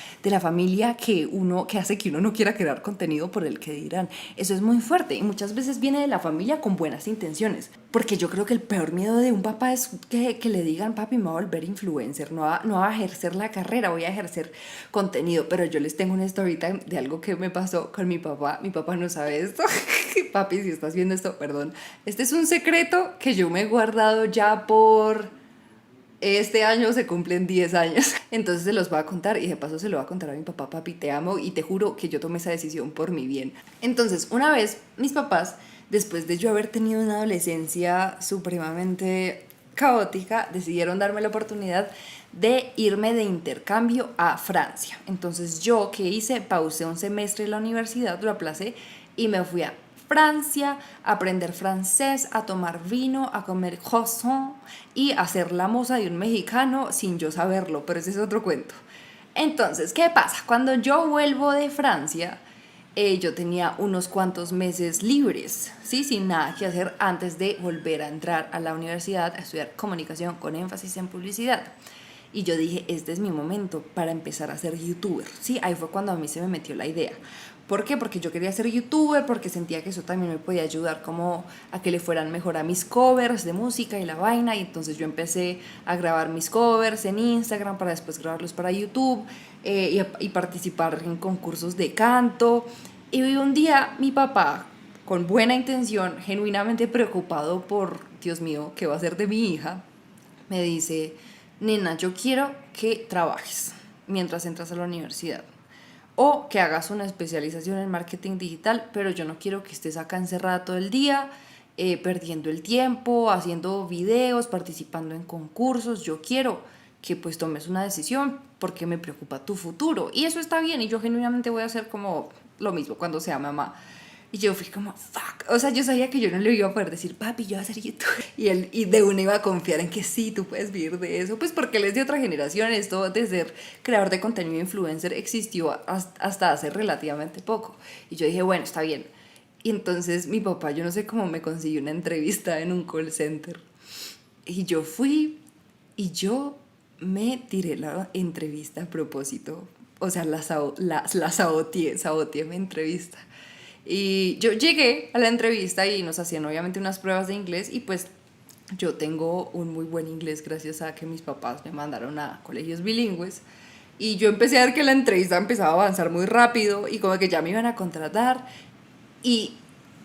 que hace que uno no quiera crear contenido por el que dirán. Eso es muy fuerte y muchas veces viene de la familia con buenas intenciones, porque yo creo que el peor miedo de un papá es que le digan, papi, me voy a volver influencer, no va a ejercer la carrera, voy a ejercer contenido. Pero yo les tengo una story time de algo que me pasó con mi papá no sabe esto. Papi, si estás viendo esto, perdón, este es un secreto que yo me he guardado ya por... Este año se cumplen 10 años, entonces se los voy a contar y de paso se lo voy a contar a mi papá. Papi, te amo y te juro que yo tomé esa decisión por mi bien. Entonces, una vez mis papás, después de yo haber tenido una adolescencia supremamente caótica, decidieron darme la oportunidad de irme de intercambio a Francia. Entonces yo, ¿qué hice? Pausé un semestre en la universidad, lo aplacé y me fui a Francia, a aprender francés, a tomar vino, a comer croissant y a ser la moza de un mexicano sin yo saberlo, pero ese es otro cuento. Entonces, ¿qué pasa? Cuando yo vuelvo de Francia, yo tenía unos cuantos meses libres, ¿sí? Sin nada que hacer antes de volver a entrar a la universidad a estudiar comunicación con énfasis en publicidad. Y yo dije, este es mi momento para empezar a ser youtuber. Sí, ahí fue cuando a mí se me metió la idea. ¿Por qué? Porque yo quería ser youtuber, porque sentía que eso también me podía ayudar como a que le fueran mejor a mis covers de música y la vaina. Y entonces yo empecé a grabar mis covers en Instagram para después grabarlos para YouTube, y participar en concursos de canto. Y un día mi papá, con buena intención, genuinamente preocupado por, Dios mío, ¿qué va a hacer de mi hija? Me dice, nena, yo quiero que trabajes mientras entras a la universidad o que hagas una especialización en marketing digital, pero yo no quiero que estés acá encerrada todo el día, perdiendo el tiempo, haciendo videos, participando en concursos. Yo quiero que pues tomes una decisión porque me preocupa tu futuro. Y eso está bien y yo genuinamente voy a hacer como lo mismo cuando sea mamá. Y yo fui como, fuck. O sea, yo sabía que yo no le iba a poder decir, papi, yo voy a ser youtuber. Y de una iba a confiar en que sí, tú puedes vivir de eso. Pues porque él es de otra generación. Esto de ser creador de contenido influencer existió hasta hace relativamente poco. Y yo dije, bueno, está bien. Y entonces mi papá, yo no sé cómo me consiguió una entrevista en un call center. Y yo fui y yo me tiré la entrevista a propósito. O sea, la saboteé mi entrevista. Y yo llegué a la entrevista y nos hacían obviamente unas pruebas de inglés y pues yo tengo un muy buen inglés gracias a que mis papás me mandaron a colegios bilingües y yo empecé a ver que la entrevista empezaba a avanzar muy rápido y como que ya me iban a contratar y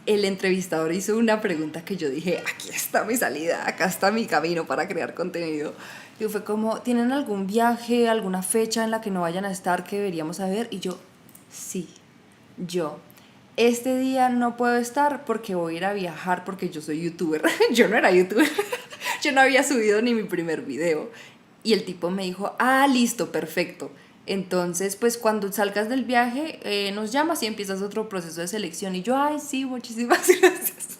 el entrevistador hizo una pregunta que yo dije, aquí está mi salida, acá está mi camino para crear contenido. Y fue como, ¿tienen algún viaje, alguna fecha en la que no vayan a estar que deberíamos saber? Y yo, sí, yo. Este día no puedo estar porque voy a ir a viajar porque yo soy youtuber. Yo no era youtuber. Yo no había subido ni mi primer video. Y el tipo me dijo, ah, listo, perfecto. Entonces, pues cuando salgas del viaje, nos llamas y empiezas otro proceso de selección. Y yo, ay, sí, muchísimas gracias.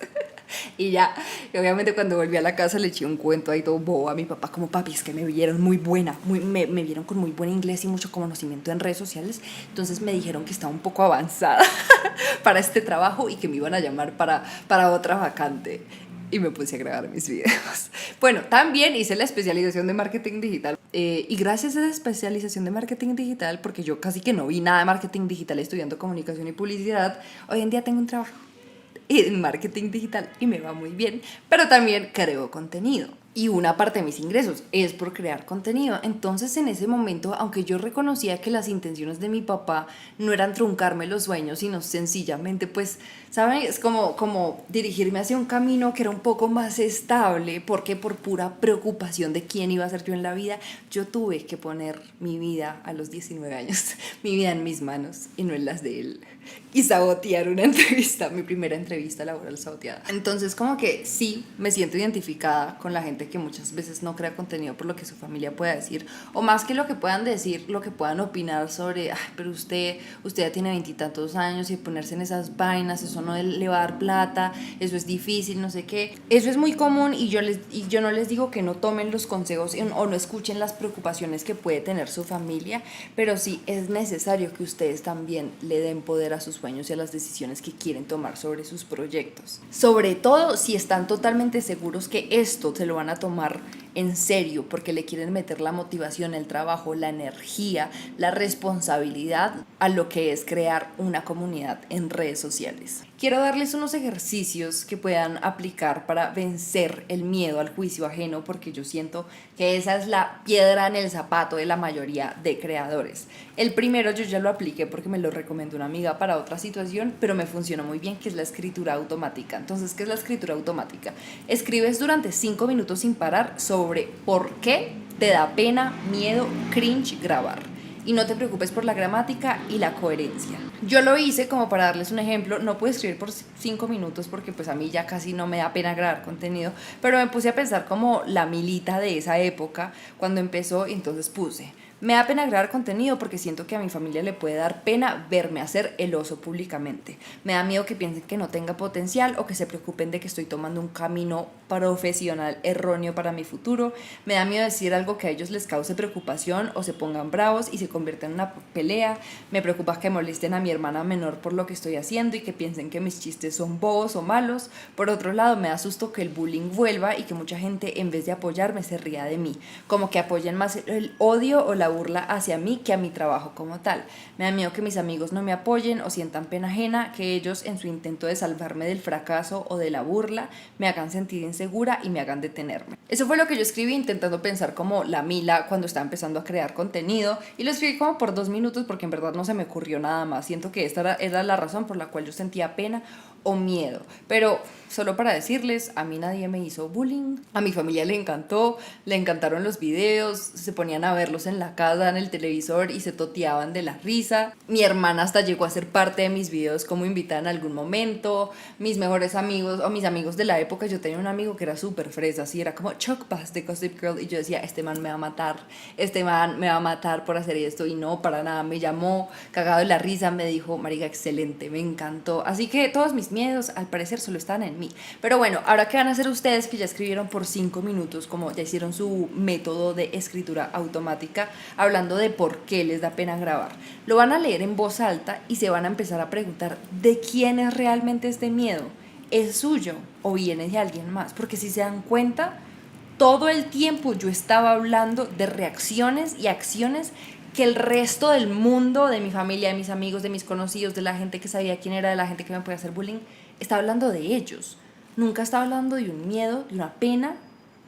Y ya, y obviamente cuando volví a la casa le eché un cuento ahí todo bobo a mi papá, como papi, es que me vieron muy buena, me vieron con muy buen inglés y mucho conocimiento en redes sociales, entonces me dijeron que estaba un poco avanzada para este trabajo y que me iban a llamar para otra vacante. Y me puse a grabar mis videos. Bueno, también hice la especialización de marketing digital. Y gracias a esa especialización de marketing digital, porque yo casi que no vi nada de marketing digital estudiando comunicación y publicidad, hoy en día tengo un trabajo en marketing digital y me va muy bien, pero también creo contenido y una parte de mis ingresos es por crear contenido. Entonces en ese momento, aunque yo reconocía que las intenciones de mi papá no eran truncarme los sueños, sino sencillamente pues, ¿saben? Es como dirigirme hacia un camino que era un poco más estable, porque por pura preocupación de quién iba a ser yo en la vida, yo tuve que poner mi vida a los 19 años, mi vida en mis manos y no en las de él, y sabotear una entrevista, mi primera entrevista laboral saboteada. Entonces como que sí, me siento identificada con la gente que muchas veces no crea contenido por lo que su familia pueda decir, o más que lo que puedan decir, lo que puedan opinar sobre, ay, pero usted ya tiene 20 y tantos años y ponerse en esas vainas, eso no le va a dar plata, eso es difícil, no sé qué. Eso es muy común y yo no les digo que no tomen los consejos o no escuchen las preocupaciones que puede tener su familia, pero sí es necesario que ustedes también le den poder a sus sueños y a las decisiones que quieren tomar sobre sus proyectos. Sobre todo si están totalmente seguros que esto se lo van a tomar en serio porque le quieren meter la motivación, el trabajo, la energía, la responsabilidad a lo que es crear una comunidad en redes sociales. Quiero darles unos ejercicios que puedan aplicar para vencer el miedo al juicio ajeno, porque yo siento que esa es la piedra en el zapato de la mayoría de creadores. El primero yo ya lo apliqué porque me lo recomendó una amiga para otra situación, pero me funcionó muy bien, que es la escritura automática. Entonces, ¿qué es la escritura automática? Escribes durante 5 minutos sin parar sobre por qué te da pena, miedo, cringe grabar. Y no te preocupes por la gramática y la coherencia. Yo lo hice como para darles un ejemplo. No puedo escribir por 5 minutos porque pues a mí ya casi no me da pena grabar contenido, pero me puse a pensar como la Milita de esa época cuando empezó, entonces puse Me da pena grabar contenido porque siento que a mi familia le puede dar pena verme hacer el oso públicamente. Me da miedo que piensen que no tenga potencial o que se preocupen de que estoy tomando un camino profesional erróneo para mi futuro. Me da miedo decir algo que a ellos les cause preocupación o se pongan bravos y se convierta en una pelea. Me preocupa que molesten a mi hermana menor por lo que estoy haciendo y que piensen que mis chistes son bobos o malos. Por otro lado, me da susto que el bullying vuelva y que mucha gente, en vez de apoyarme, se ría de mí. Como que apoyen más el odio o la burla hacia mí que a mi trabajo como tal. Me da miedo que mis amigos no me apoyen o sientan pena ajena, que ellos en su intento de salvarme del fracaso o de la burla me hagan sentir insegura y me hagan detenerme. Eso fue lo que yo escribí intentando pensar como la Mila cuando estaba empezando a crear contenido, y lo escribí como por 2 minutos porque en verdad no se me ocurrió nada más. Siento que esta era la razón por la cual yo sentía pena o miedo, pero solo para decirles, a mí nadie me hizo bullying, a mi familia le encantó, le encantaron los videos, se ponían a verlos en la casa, en el televisor y se toteaban de la risa. Mi hermana hasta llegó a ser parte de mis videos como invitada en algún momento. Mis mejores amigos o mis amigos de la época, yo tenía un amigo que era súper fresa, así era como Chuck Bass de Gossip Girl, y yo decía, este man me va a matar, este man me va a matar por hacer esto, y no, para nada, me llamó cagado de la risa, me dijo, marica, excelente, me encantó. Así que todos mis miedos al parecer solo están en mí. Pero bueno, ahora qué van a hacer ustedes que ya escribieron por 5 minutos, como ya hicieron su método de escritura automática, hablando de por qué les da pena grabar. Lo van a leer en voz alta y se van a empezar a preguntar de quién es realmente este miedo. ¿Es suyo o viene de alguien más? Porque si se dan cuenta, todo el tiempo yo estaba hablando de reacciones y acciones que el resto del mundo, de mi familia, de mis amigos, de mis conocidos, de la gente que sabía quién era, de la gente que me podía hacer bullying, estaba hablando de ellos. Nunca estaba hablando de un miedo, de una pena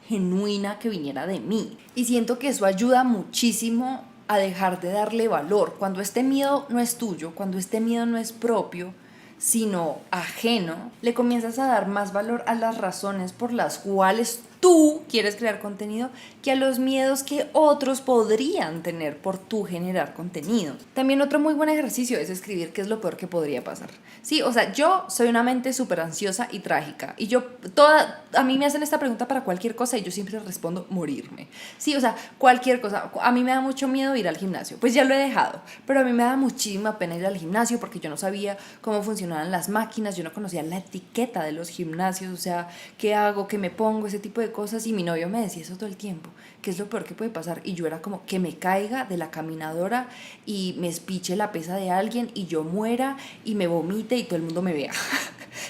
genuina que viniera de mí. Y siento que eso ayuda muchísimo a dejar de darle valor. Cuando este miedo no es tuyo, cuando este miedo no es propio, sino ajeno, le comienzas a dar más valor a las razones por las cuales tú quieres crear contenido que a los miedos que otros podrían tener por tú generar contenido. También otro muy buen ejercicio es escribir qué es lo peor que podría pasar. Sí, o sea, yo soy una mente súper ansiosa y trágica, y a mí me hacen esta pregunta para cualquier cosa y yo siempre respondo morirme. Sí, o sea, cualquier cosa. A mí me da mucho miedo ir al gimnasio, pues ya lo he dejado, pero a mí me da muchísima pena ir al gimnasio porque yo no sabía cómo funcionaban las máquinas, yo no conocía la etiqueta de los gimnasios, o sea, qué hago, qué me pongo, ese tipo de cosas, y mi novio me decía eso todo el tiempo, qué es lo peor que puede pasar, y yo era como que me caiga de la caminadora y me espiche la pesa de alguien y yo muera y me vomite y todo el mundo me vea.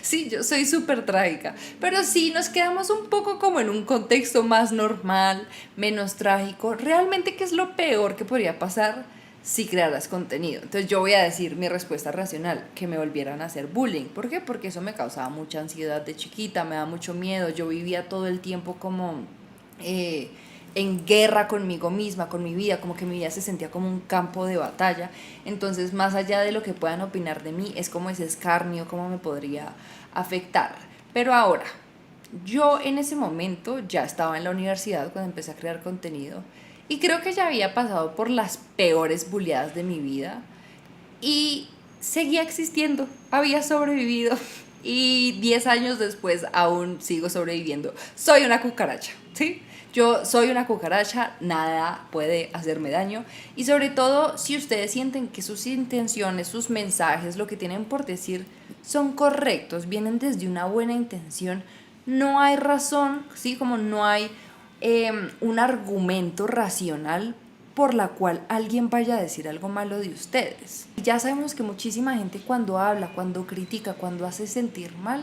Sí, yo soy súper trágica, pero sí nos quedamos un poco como en un contexto más normal, menos trágico. Realmente, ¿qué es lo peor que podría pasar si crearas contenido? Entonces yo voy a decir mi respuesta racional, que me volvieran a hacer bullying. ¿Por qué? Porque eso me causaba mucha ansiedad de chiquita, me daba mucho miedo, yo vivía todo el tiempo como en guerra conmigo misma, con mi vida, como que mi vida se sentía como un campo de batalla. Entonces, más allá de lo que puedan opinar de mí, es como ese escarnio, cómo me podría afectar. Pero ahora, yo en ese momento ya estaba en la universidad cuando empecé a crear contenido, y creo que ya había pasado por las peores bulleadas de mi vida y seguía existiendo, había sobrevivido, y 10 años después aún sigo sobreviviendo. Soy una cucaracha, ¿sí? Yo soy una cucaracha, nada puede hacerme daño, y sobre todo si ustedes sienten que sus intenciones, sus mensajes, lo que tienen por decir son correctos, vienen desde una buena intención, no hay razón, ¿sí? Como no hay un argumento racional por la cual alguien vaya a decir algo malo de ustedes. Ya sabemos que muchísima gente cuando habla, cuando critica, cuando hace sentir mal,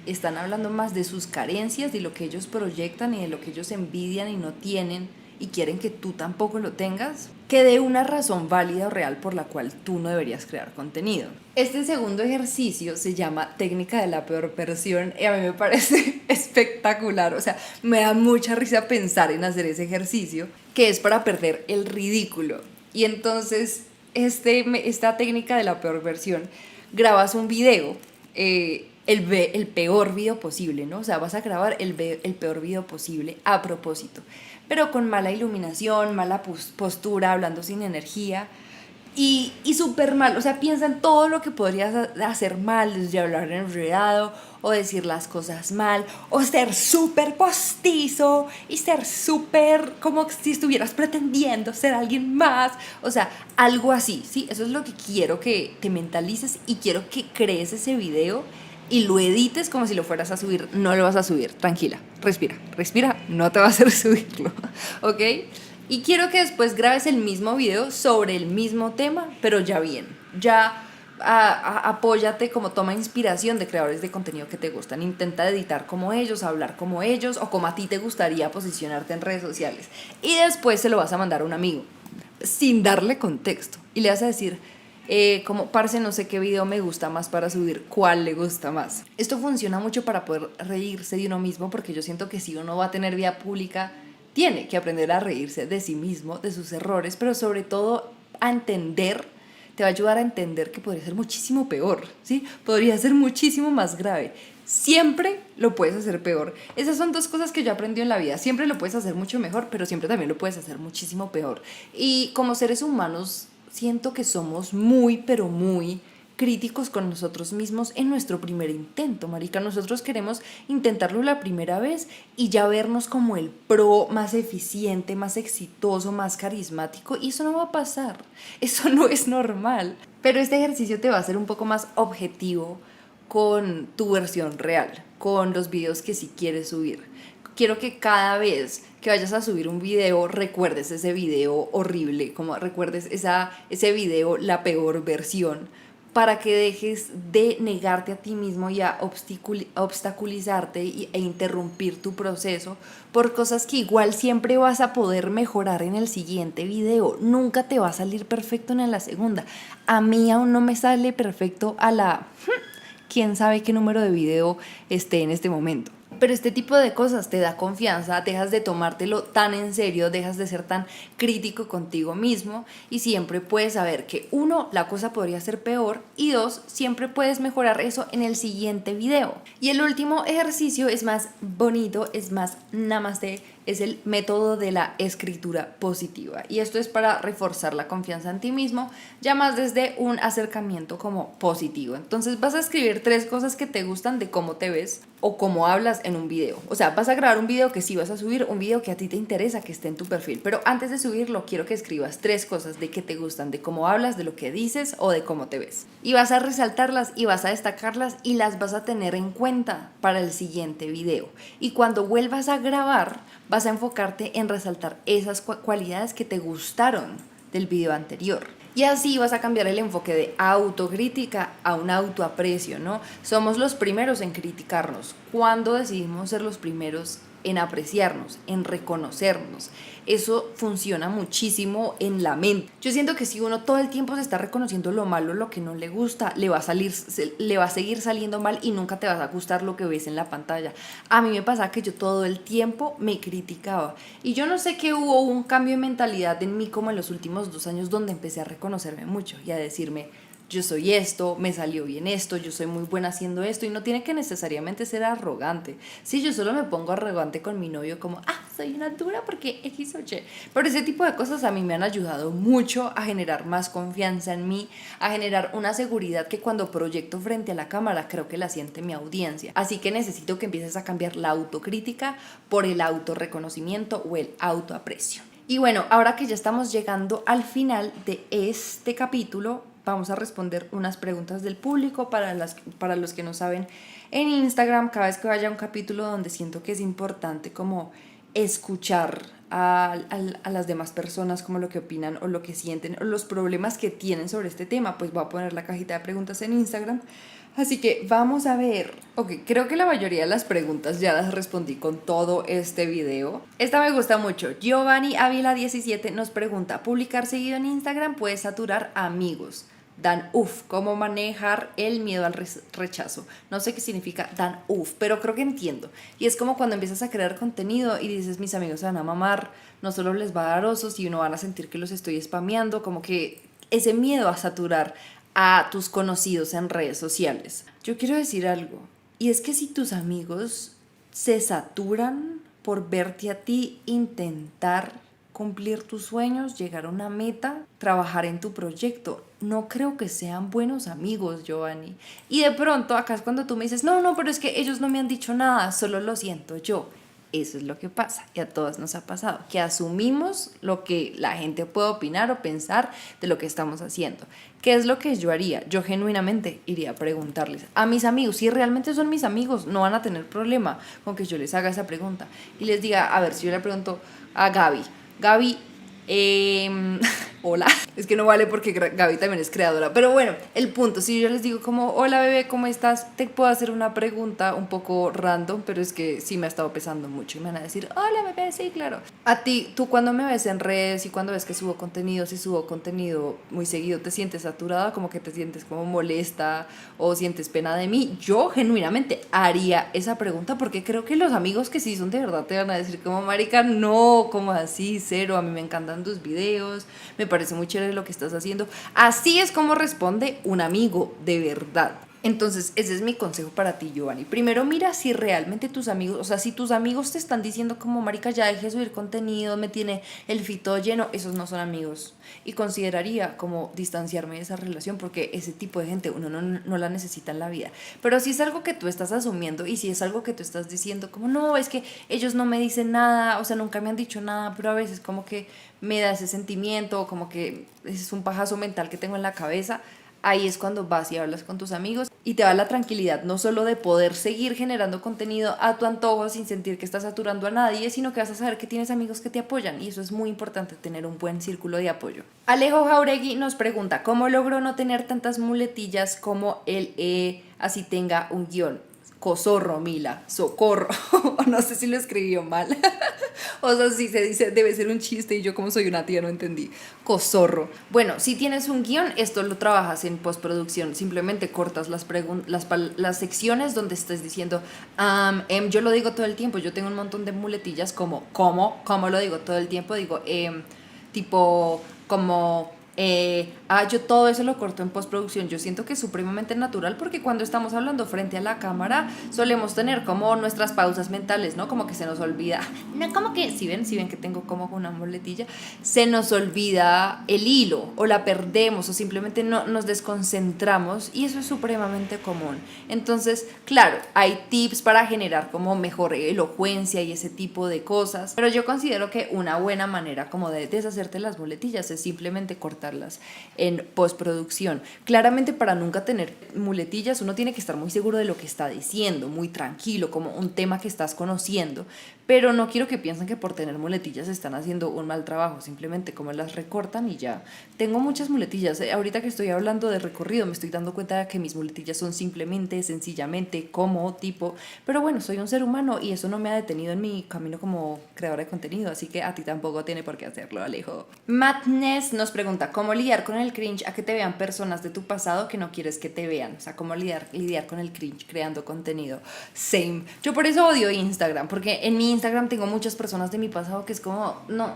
están hablando más de sus carencias, de lo que ellos proyectan y de lo que ellos envidian y no tienen y quieren que tú tampoco lo tengas, que de una razón válida o real por la cual tú no deberías crear contenido. Este segundo ejercicio se llama técnica de la peor versión y a mí me parece espectacular, o sea, me da mucha risa pensar en hacer ese ejercicio, que es para perder el ridículo. Y entonces, esta técnica de la peor versión, grabas un video, el peor video posible, ¿no? O sea, vas a grabar el peor video posible a propósito, pero con mala iluminación, mala postura, hablando sin energía, Y súper mal, o sea, piensa en todo lo que podrías hacer mal, desde hablar enredado, o decir las cosas mal, o ser súper postizo, y ser súper como si estuvieras pretendiendo ser alguien más, o sea, algo así, ¿sí? Eso es lo que quiero que te mentalices y quiero que crees ese video y lo edites como si lo fueras a subir. No lo vas a subir, tranquila, respira, respira, no te va a hacer subirlo, ¿ok? Y quiero que después grabes el mismo video sobre el mismo tema, pero ya bien. Ya apóyate, como toma inspiración de creadores de contenido que te gustan. Intenta editar como ellos, hablar como ellos o como a ti te gustaría posicionarte en redes sociales. Y después se lo vas a mandar a un amigo sin darle contexto. Y le vas a decir, como, parce, no sé qué video me gusta más para subir, cuál le gusta más. Esto funciona mucho para poder reírse de uno mismo, porque yo siento que si uno va a tener vida pública, tiene que aprender a reírse de sí mismo, de sus errores, pero sobre todo a entender, te va a ayudar a entender que podría ser muchísimo peor, ¿sí? Podría ser muchísimo más grave. Siempre lo puedes hacer peor. Esas son dos cosas que yo aprendí en la vida. Siempre lo puedes hacer mucho mejor, pero siempre también lo puedes hacer muchísimo peor. Y como seres humanos, siento que somos muy, pero muy críticos con nosotros mismos en nuestro primer intento, marica. Nosotros queremos intentarlo la primera vez y ya vernos como el pro más eficiente, más exitoso, más carismático, y eso no va a pasar. Eso no es normal. Pero este ejercicio te va a hacer un poco más objetivo con tu versión real, con los videos que sí quieres subir. Quiero que cada vez que vayas a subir un video recuerdes ese video horrible, como recuerdes ese video, la peor versión, para que dejes de negarte a ti mismo y a obstaculizarte e interrumpir tu proceso por cosas que igual siempre vas a poder mejorar en el siguiente video. Nunca te va a salir perfecto en la segunda. A mí aún no me sale perfecto a la... quién sabe qué número de video esté en este momento. Pero este tipo de cosas te da confianza, dejas de tomártelo tan en serio, dejas de ser tan crítico contigo mismo y siempre puedes saber que uno, la cosa podría ser peor y dos, siempre puedes mejorar eso en el siguiente video. Y el último ejercicio es más bonito, es más namaste, es el método de la escritura positiva. Y esto es para reforzar la confianza en ti mismo, ya más desde un acercamiento como positivo. Entonces vas a escribir 3 cosas que te gustan de cómo te ves o cómo hablas en un video. O sea, vas a grabar un video que sí vas a subir, un video que a ti te interesa que esté en tu perfil. Pero antes de subirlo, quiero que escribas 3 cosas de que te gustan, de cómo hablas, de lo que dices o de cómo te ves. Y vas a resaltarlas y vas a destacarlas y las vas a tener en cuenta para el siguiente video. Y cuando vuelvas a grabar, vas a enfocarte en resaltar esas cualidades que te gustaron del video anterior. Y así vas a cambiar el enfoque de autocrítica a un autoaprecio, ¿no? Somos los primeros en criticarnos. ¿Cuándo decidimos ser los primeros en apreciarnos, en reconocernos? Eso funciona muchísimo en la mente. Yo siento que si uno todo el tiempo se está reconociendo lo malo, lo que no le gusta, le va a seguir saliendo mal y nunca te vas a gustar lo que ves en la pantalla. A mí me pasa que yo todo el tiempo me criticaba y yo no sé qué hubo un cambio de mentalidad en mí como en los últimos 2 años donde empecé a reconocerme mucho y a decirme: yo soy esto, me salió bien esto, yo soy muy buena haciendo esto, y no tiene que necesariamente ser arrogante. Sí, yo solo me pongo arrogante con mi novio como, soy una dura porque X o Y. Pero ese tipo de cosas a mí me han ayudado mucho a generar más confianza en mí, a generar una seguridad que cuando proyecto frente a la cámara creo que la siente mi audiencia. Así que necesito que empieces a cambiar la autocrítica por el autorreconocimiento o el autoaprecio. Y bueno, ahora que ya estamos llegando al final de este capítulo, vamos a responder unas preguntas del público para los que no saben. En Instagram, cada vez que vaya a un capítulo donde siento que es importante como escuchar a las demás personas, como lo que opinan o lo que sienten o los problemas que tienen sobre este tema, pues voy a poner la cajita de preguntas en Instagram. Así que vamos a ver. Ok, creo que la mayoría de las preguntas ya las respondí con todo este video. Esta me gusta mucho. Giovanni Ávila 17 nos pregunta: ¿publicar seguido en Instagram puede saturar a amigos? Dan uf, ¿cómo manejar el miedo al rechazo? No sé qué significa dan uf, pero creo que entiendo. Y es como cuando empiezas a crear contenido y dices: mis amigos se van a mamar, no solo les va a dar osos y no van a sentir que los estoy spameando, como que ese miedo a saturar a tus conocidos en redes sociales. Yo quiero decir algo, y es que si tus amigos se saturan por verte a ti intentar cumplir tus sueños, llegar a una meta, trabajar en tu proyecto. No creo que sean buenos amigos, Giovanni. Y de pronto acá es cuando tú me dices, no, pero es que ellos no me han dicho nada, solo lo siento yo. Eso es lo que pasa, y a todas nos ha pasado, que asumimos lo que la gente puede opinar o pensar de lo que estamos haciendo. ¿Qué es lo que yo haría? Yo genuinamente iría a preguntarles a mis amigos, si realmente son mis amigos, no van a tener problema con que yo les haga esa pregunta y les diga, a ver, si yo le pregunto a Gaby, hola, es que no vale porque Gaby también es creadora, pero bueno, el punto, si yo les digo como, hola bebé, ¿cómo estás? Te puedo hacer una pregunta un poco random, pero es que sí me ha estado pesando mucho y me van a decir, hola bebé, sí, claro. A ti, tú cuando me ves en redes y cuando ves que subo contenido, si subo contenido muy seguido, ¿te sientes saturada? Como que te sientes como molesta o sientes pena de mí. Yo genuinamente haría esa pregunta porque creo que los amigos que sí son de verdad te van a decir como, marica, no, como así, cero, a mí me encantan tus videos, me parece muy chévere lo que estás haciendo. Así es como responde un amigo de verdad. Entonces, ese es mi consejo para ti, Giovanni. Primero mira si realmente tus amigos, o sea, si tus amigos te están diciendo como, marica, ya deje de subir contenido, me tiene el fito lleno, esos no son amigos. Y consideraría como distanciarme de esa relación porque ese tipo de gente uno no la necesita en la vida. Pero si es algo que tú estás asumiendo y si es algo que tú estás diciendo como, no, es que ellos no me dicen nada, o sea, nunca me han dicho nada, pero a veces como que me da ese sentimiento, como que es un pajazo mental que tengo en la cabeza. Ahí es cuando vas y hablas con tus amigos y te da la tranquilidad no solo de poder seguir generando contenido a tu antojo sin sentir que estás saturando a nadie, sino que vas a saber que tienes amigos que te apoyan y eso es muy importante, tener un buen círculo de apoyo. Alejo Jauregui nos pregunta, ¿cómo logró no tener tantas muletillas como el así tenga un guión? Cosorro, Mila, socorro. No sé si lo escribió mal. O sea, si se dice, debe ser un chiste y yo como soy una tía no entendí. Cosorro. Bueno, si tienes un guión, esto lo trabajas en postproducción. Simplemente cortas las secciones donde estés diciendo, yo lo digo todo el tiempo. Yo tengo un montón de muletillas como, ¿cómo lo digo todo el tiempo? Digo, tipo, como... yo todo eso lo corto en postproducción. Yo siento que es supremamente natural porque cuando estamos hablando frente a la cámara solemos tener como nuestras pausas mentales, ¿no? Como que se nos olvida, no, como que, si ven que tengo como una muletilla, se nos olvida el hilo o la perdemos o simplemente no nos desconcentramos y eso es supremamente común. Entonces, claro, hay tips para generar como mejor elocuencia y ese tipo de cosas, pero yo considero que una buena manera como de deshacerte las muletillas es simplemente cortarlas en postproducción. Claramente para nunca tener muletillas uno tiene que estar muy seguro de lo que está diciendo, muy tranquilo, como un tema que estás conociendo, pero no quiero que piensen que por tener muletillas están haciendo un mal trabajo, simplemente como las recortan y ya. Tengo muchas muletillas, ahorita que estoy hablando de recorrido me estoy dando cuenta de que mis muletillas son simplemente, sencillamente, como, tipo, pero bueno, soy un ser humano y eso no me ha detenido en mi camino como creadora de contenido, así que a ti tampoco tiene por qué hacerlo, Alejo. Madness nos pregunta, ¿cómo lidiar con el cringe a que te vean personas de tu pasado que no quieres que te vean? O sea, ¿cómo lidiar con el cringe creando contenido? Same. Yo por eso odio Instagram, porque en mi Instagram tengo muchas personas de mi pasado que es como, no,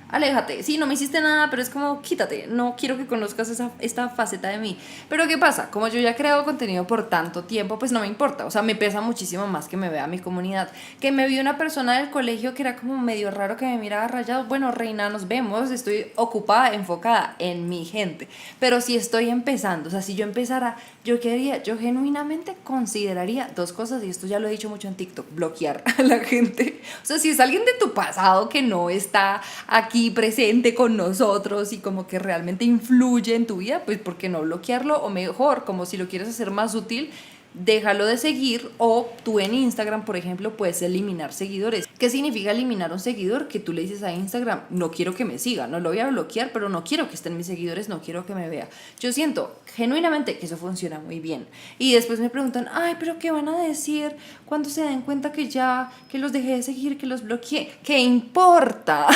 aléjate, sí, no me hiciste nada, pero es como, quítate, no quiero que conozcas esta faceta de mí. Pero ¿qué pasa? Como yo ya he creado contenido por tanto tiempo, pues no me importa, o sea, me pesa muchísimo más que me vea mi comunidad. Que me vio una persona del colegio que era como medio raro, que me miraba rayado, bueno, reina, nos vemos, estoy ocupada, enfocada en mi gente. Pero si estoy empezando, o sea, si yo empezara, yo qué haría, yo genuinamente consideraría dos cosas, y esto ya lo he dicho mucho en TikTok, bloquear a la gente. O sea, si es alguien de tu pasado que no está aquí presente con nosotros y como que realmente influye en tu vida, pues ¿por qué no bloquearlo? O mejor, como si lo quieres hacer más útil, déjalo de seguir, o tú en Instagram, por ejemplo, puedes eliminar seguidores. ¿Qué significa eliminar un seguidor? Que tú le dices a Instagram, no quiero que me siga, no lo voy a bloquear, pero no quiero que estén mis seguidores, no quiero que me vea. Yo siento genuinamente que eso funciona muy bien. Y después me preguntan, ay, pero ¿qué van a decir cuando se den cuenta que ya, que los dejé de seguir, que los bloqueé? ¿Qué importa?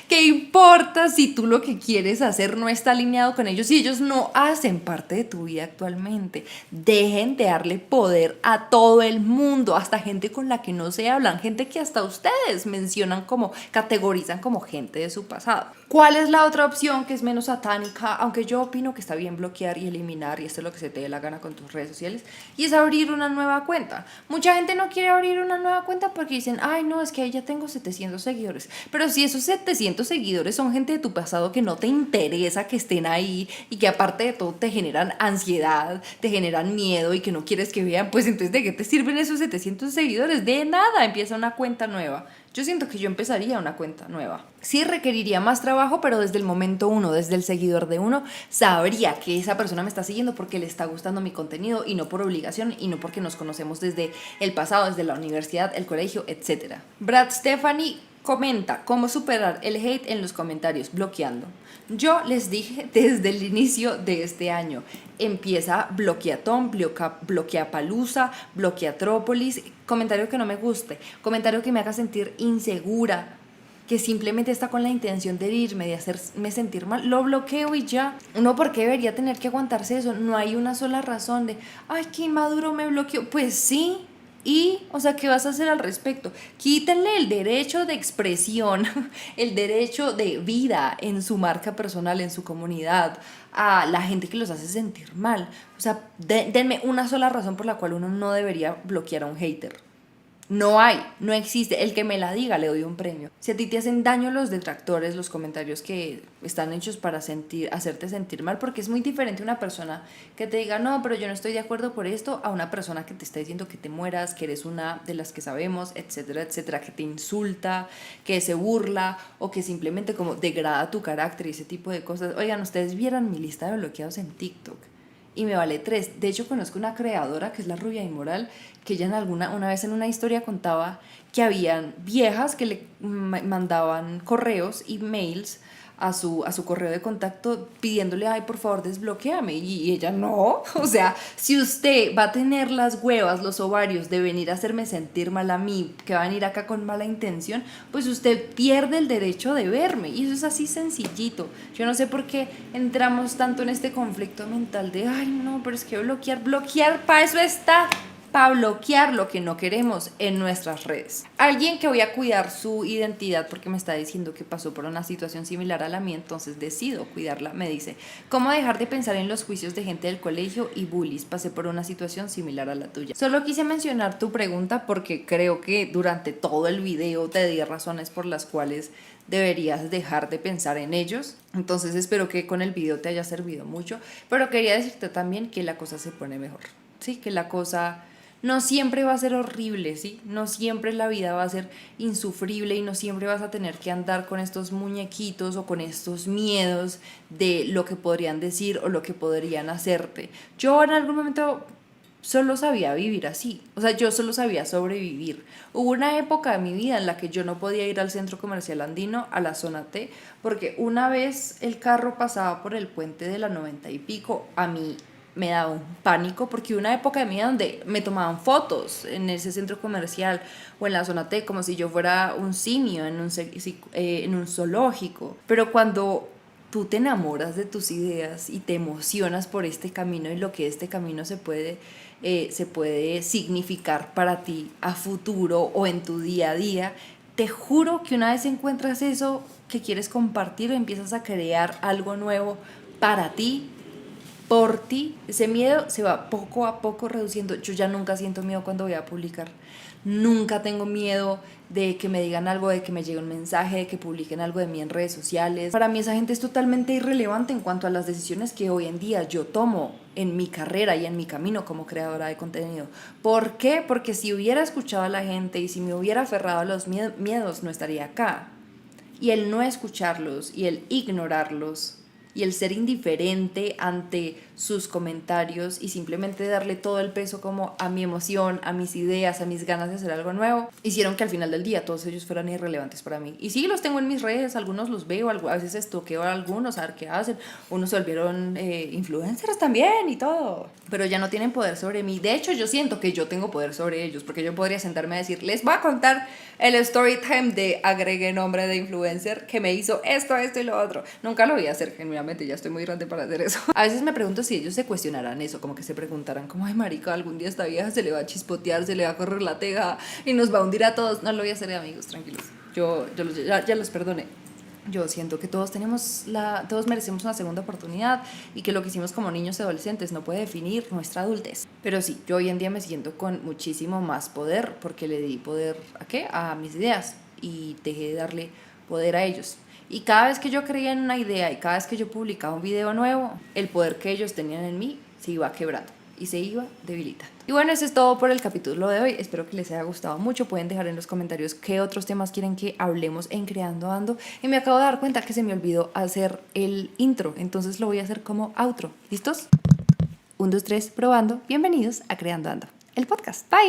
¿Qué importa si tú lo que quieres hacer no está alineado con ellos, si ellos no hacen parte de tu vida actualmente? Dejen de darle poder a todo el mundo, hasta gente con la que no se hablan, gente que hasta ustedes mencionan como, categorizan como gente de su pasado. ¿Cuál es la otra opción que es menos satánica? Aunque yo opino que está bien bloquear y eliminar, y esto es lo que se te dé la gana con tus redes sociales, y es abrir una nueva cuenta. Mucha gente no quiere abrir una nueva cuenta porque dicen, ay no, es que ahí ya tengo 700 seguidores. Pero si esos 700 seguidores son gente de tu pasado que no te interesa que estén ahí y que aparte de todo te generan ansiedad, te generan miedo y que no quieres que vean, pues entonces ¿de qué te sirven esos 700 seguidores? De nada, empieza una cuenta nueva. Yo siento que yo empezaría una cuenta nueva. Sí requeriría más trabajo, pero desde el momento uno, desde el seguidor de uno, sabría que esa persona me está siguiendo porque le está gustando mi contenido y no por obligación y no porque nos conocemos desde el pasado, desde la universidad, el colegio, etc. Brad Stephanie comenta cómo superar el hate en los comentarios, bloqueando. Yo les dije desde el inicio de este año, empieza Bloqueatón, Bloqueapalusa, Bloqueatrópolis, comentario que no me guste, comentario que me haga sentir insegura, que simplemente está con la intención de herirme, de hacerme sentir mal, lo bloqueo y ya. Uno, ¿por qué debería tener que aguantarse eso? No hay una sola razón de, ay, qué inmaduro me bloqueó. Pues sí. Y, o sea, ¿qué vas a hacer al respecto? Quítenle el derecho de expresión, el derecho de vida en su marca personal, en su comunidad, a la gente que los hace sentir mal. O sea, denme una sola razón por la cual uno no debería bloquear a un hater. No hay, no existe. El que me la diga le doy un premio. Si a ti te hacen daño los detractores, los comentarios que están hechos para hacerte sentir mal, porque es muy diferente una persona que te diga, no, pero yo no estoy de acuerdo por esto, a una persona que te está diciendo que te mueras, que eres una de las que sabemos, etcétera, etcétera, que te insulta, que se burla o que simplemente como degrada tu carácter y ese tipo de cosas. Oigan, ustedes vieran mi lista de bloqueados en TikTok y me vale 3. De hecho, conozco una creadora que es la Rubia Inmoral, que ella una vez en una historia contaba que habían viejas que le mandaban correos y mails a su correo de contacto pidiéndole, ay, por favor, desbloquéame. Y ella, no, o sea, si usted va a tener las huevas, los ovarios de venir a hacerme sentir mal a mí, que va a venir acá con mala intención, pues usted pierde el derecho de verme. Y eso es así sencillito. Yo no sé por qué entramos tanto en este conflicto mental de, ay, no, pero es que bloquear, para eso está, para bloquear lo que no queremos en nuestras redes. Alguien que voy a cuidar su identidad porque me está diciendo que pasó por una situación similar a la mía, entonces decido cuidarla, me dice, ¿cómo dejar de pensar en los juicios de gente del colegio y bullies? Pasé por una situación similar a la tuya. Solo quise mencionar tu pregunta porque creo que durante todo el video te di razones por las cuales deberías dejar de pensar en ellos. Entonces espero que con el video te haya servido mucho, pero quería decirte también que la cosa se pone mejor, ¿sí? Que la cosa no siempre va a ser horrible, ¿sí? No siempre la vida va a ser insufrible y no siempre vas a tener que andar con estos muñequitos o con estos miedos de lo que podrían decir o lo que podrían hacerte. Yo en algún momento solo sabía vivir así, o sea, yo solo sabía sobrevivir. Hubo una época de mi vida en la que yo no podía ir al centro comercial andino, a la zona T, porque una vez el carro pasaba por el puente de la 90 y pico, a mí me daba un pánico porque hubo una época de mi vida donde me tomaban fotos en ese centro comercial o en la zona T como si yo fuera un simio en un zoológico. Pero cuando tú te enamoras de tus ideas y te emocionas por este camino y lo que este camino se puede significar para ti a futuro o en tu día a día, te juro que una vez encuentras eso que quieres compartir, empiezas a crear algo nuevo para ti, por ti, ese miedo se va poco a poco reduciendo. Yo ya nunca siento miedo cuando voy a publicar. Nunca tengo miedo de que me digan algo, de que me llegue un mensaje, de que publiquen algo de mí en redes sociales. Para mí esa gente es totalmente irrelevante en cuanto a las decisiones que hoy en día yo tomo en mi carrera y en mi camino como creadora de contenido. ¿Por qué? Porque si hubiera escuchado a la gente y si me hubiera aferrado a los miedos, no estaría acá. Y el no escucharlos y el ignorarlos y el ser indiferente ante sus comentarios y simplemente darle todo el peso como a mi emoción, a mis ideas, a mis ganas de hacer algo nuevo, hicieron que al final del día todos ellos fueran irrelevantes para mí. Y sí, los tengo en mis redes, algunos los veo, a veces estoqueo a algunos, a ver qué hacen, unos se volvieron influencers también y todo, pero ya no tienen poder sobre mí. De hecho, yo siento que yo tengo poder sobre ellos, porque yo podría sentarme a decir, les voy a contar el story time de agregué nombre de influencer que me hizo esto y lo otro. Nunca lo voy a hacer genuinamente, sinceramente, ya estoy muy grande para hacer eso. A veces me pregunto si ellos se cuestionarán eso, como que se preguntarán como, ay marica, algún día esta vieja se le va a chispotear, se le va a correr la teja y nos va a hundir a todos. No lo voy a hacer, amigos, tranquilos. Ya los perdoné. Yo siento que todos merecemos una segunda oportunidad y que lo que hicimos como niños y adolescentes no puede definir nuestra adultez. Pero sí, yo hoy en día me siento con muchísimo más poder porque le di poder ¿a qué? A mis ideas y dejé de darle poder a ellos. Y cada vez que yo creía en una idea y cada vez que yo publicaba un video nuevo, el poder que ellos tenían en mí se iba quebrando y se iba debilitando. Y bueno, eso es todo por el capítulo de hoy. Espero que les haya gustado mucho. Pueden dejar en los comentarios qué otros temas quieren que hablemos en Creando Ando. Y me acabo de dar cuenta que se me olvidó hacer el intro, entonces lo voy a hacer como outro. ¿Listos? 1, 2, 3, probando. Bienvenidos a Creando Ando, el podcast. Bye.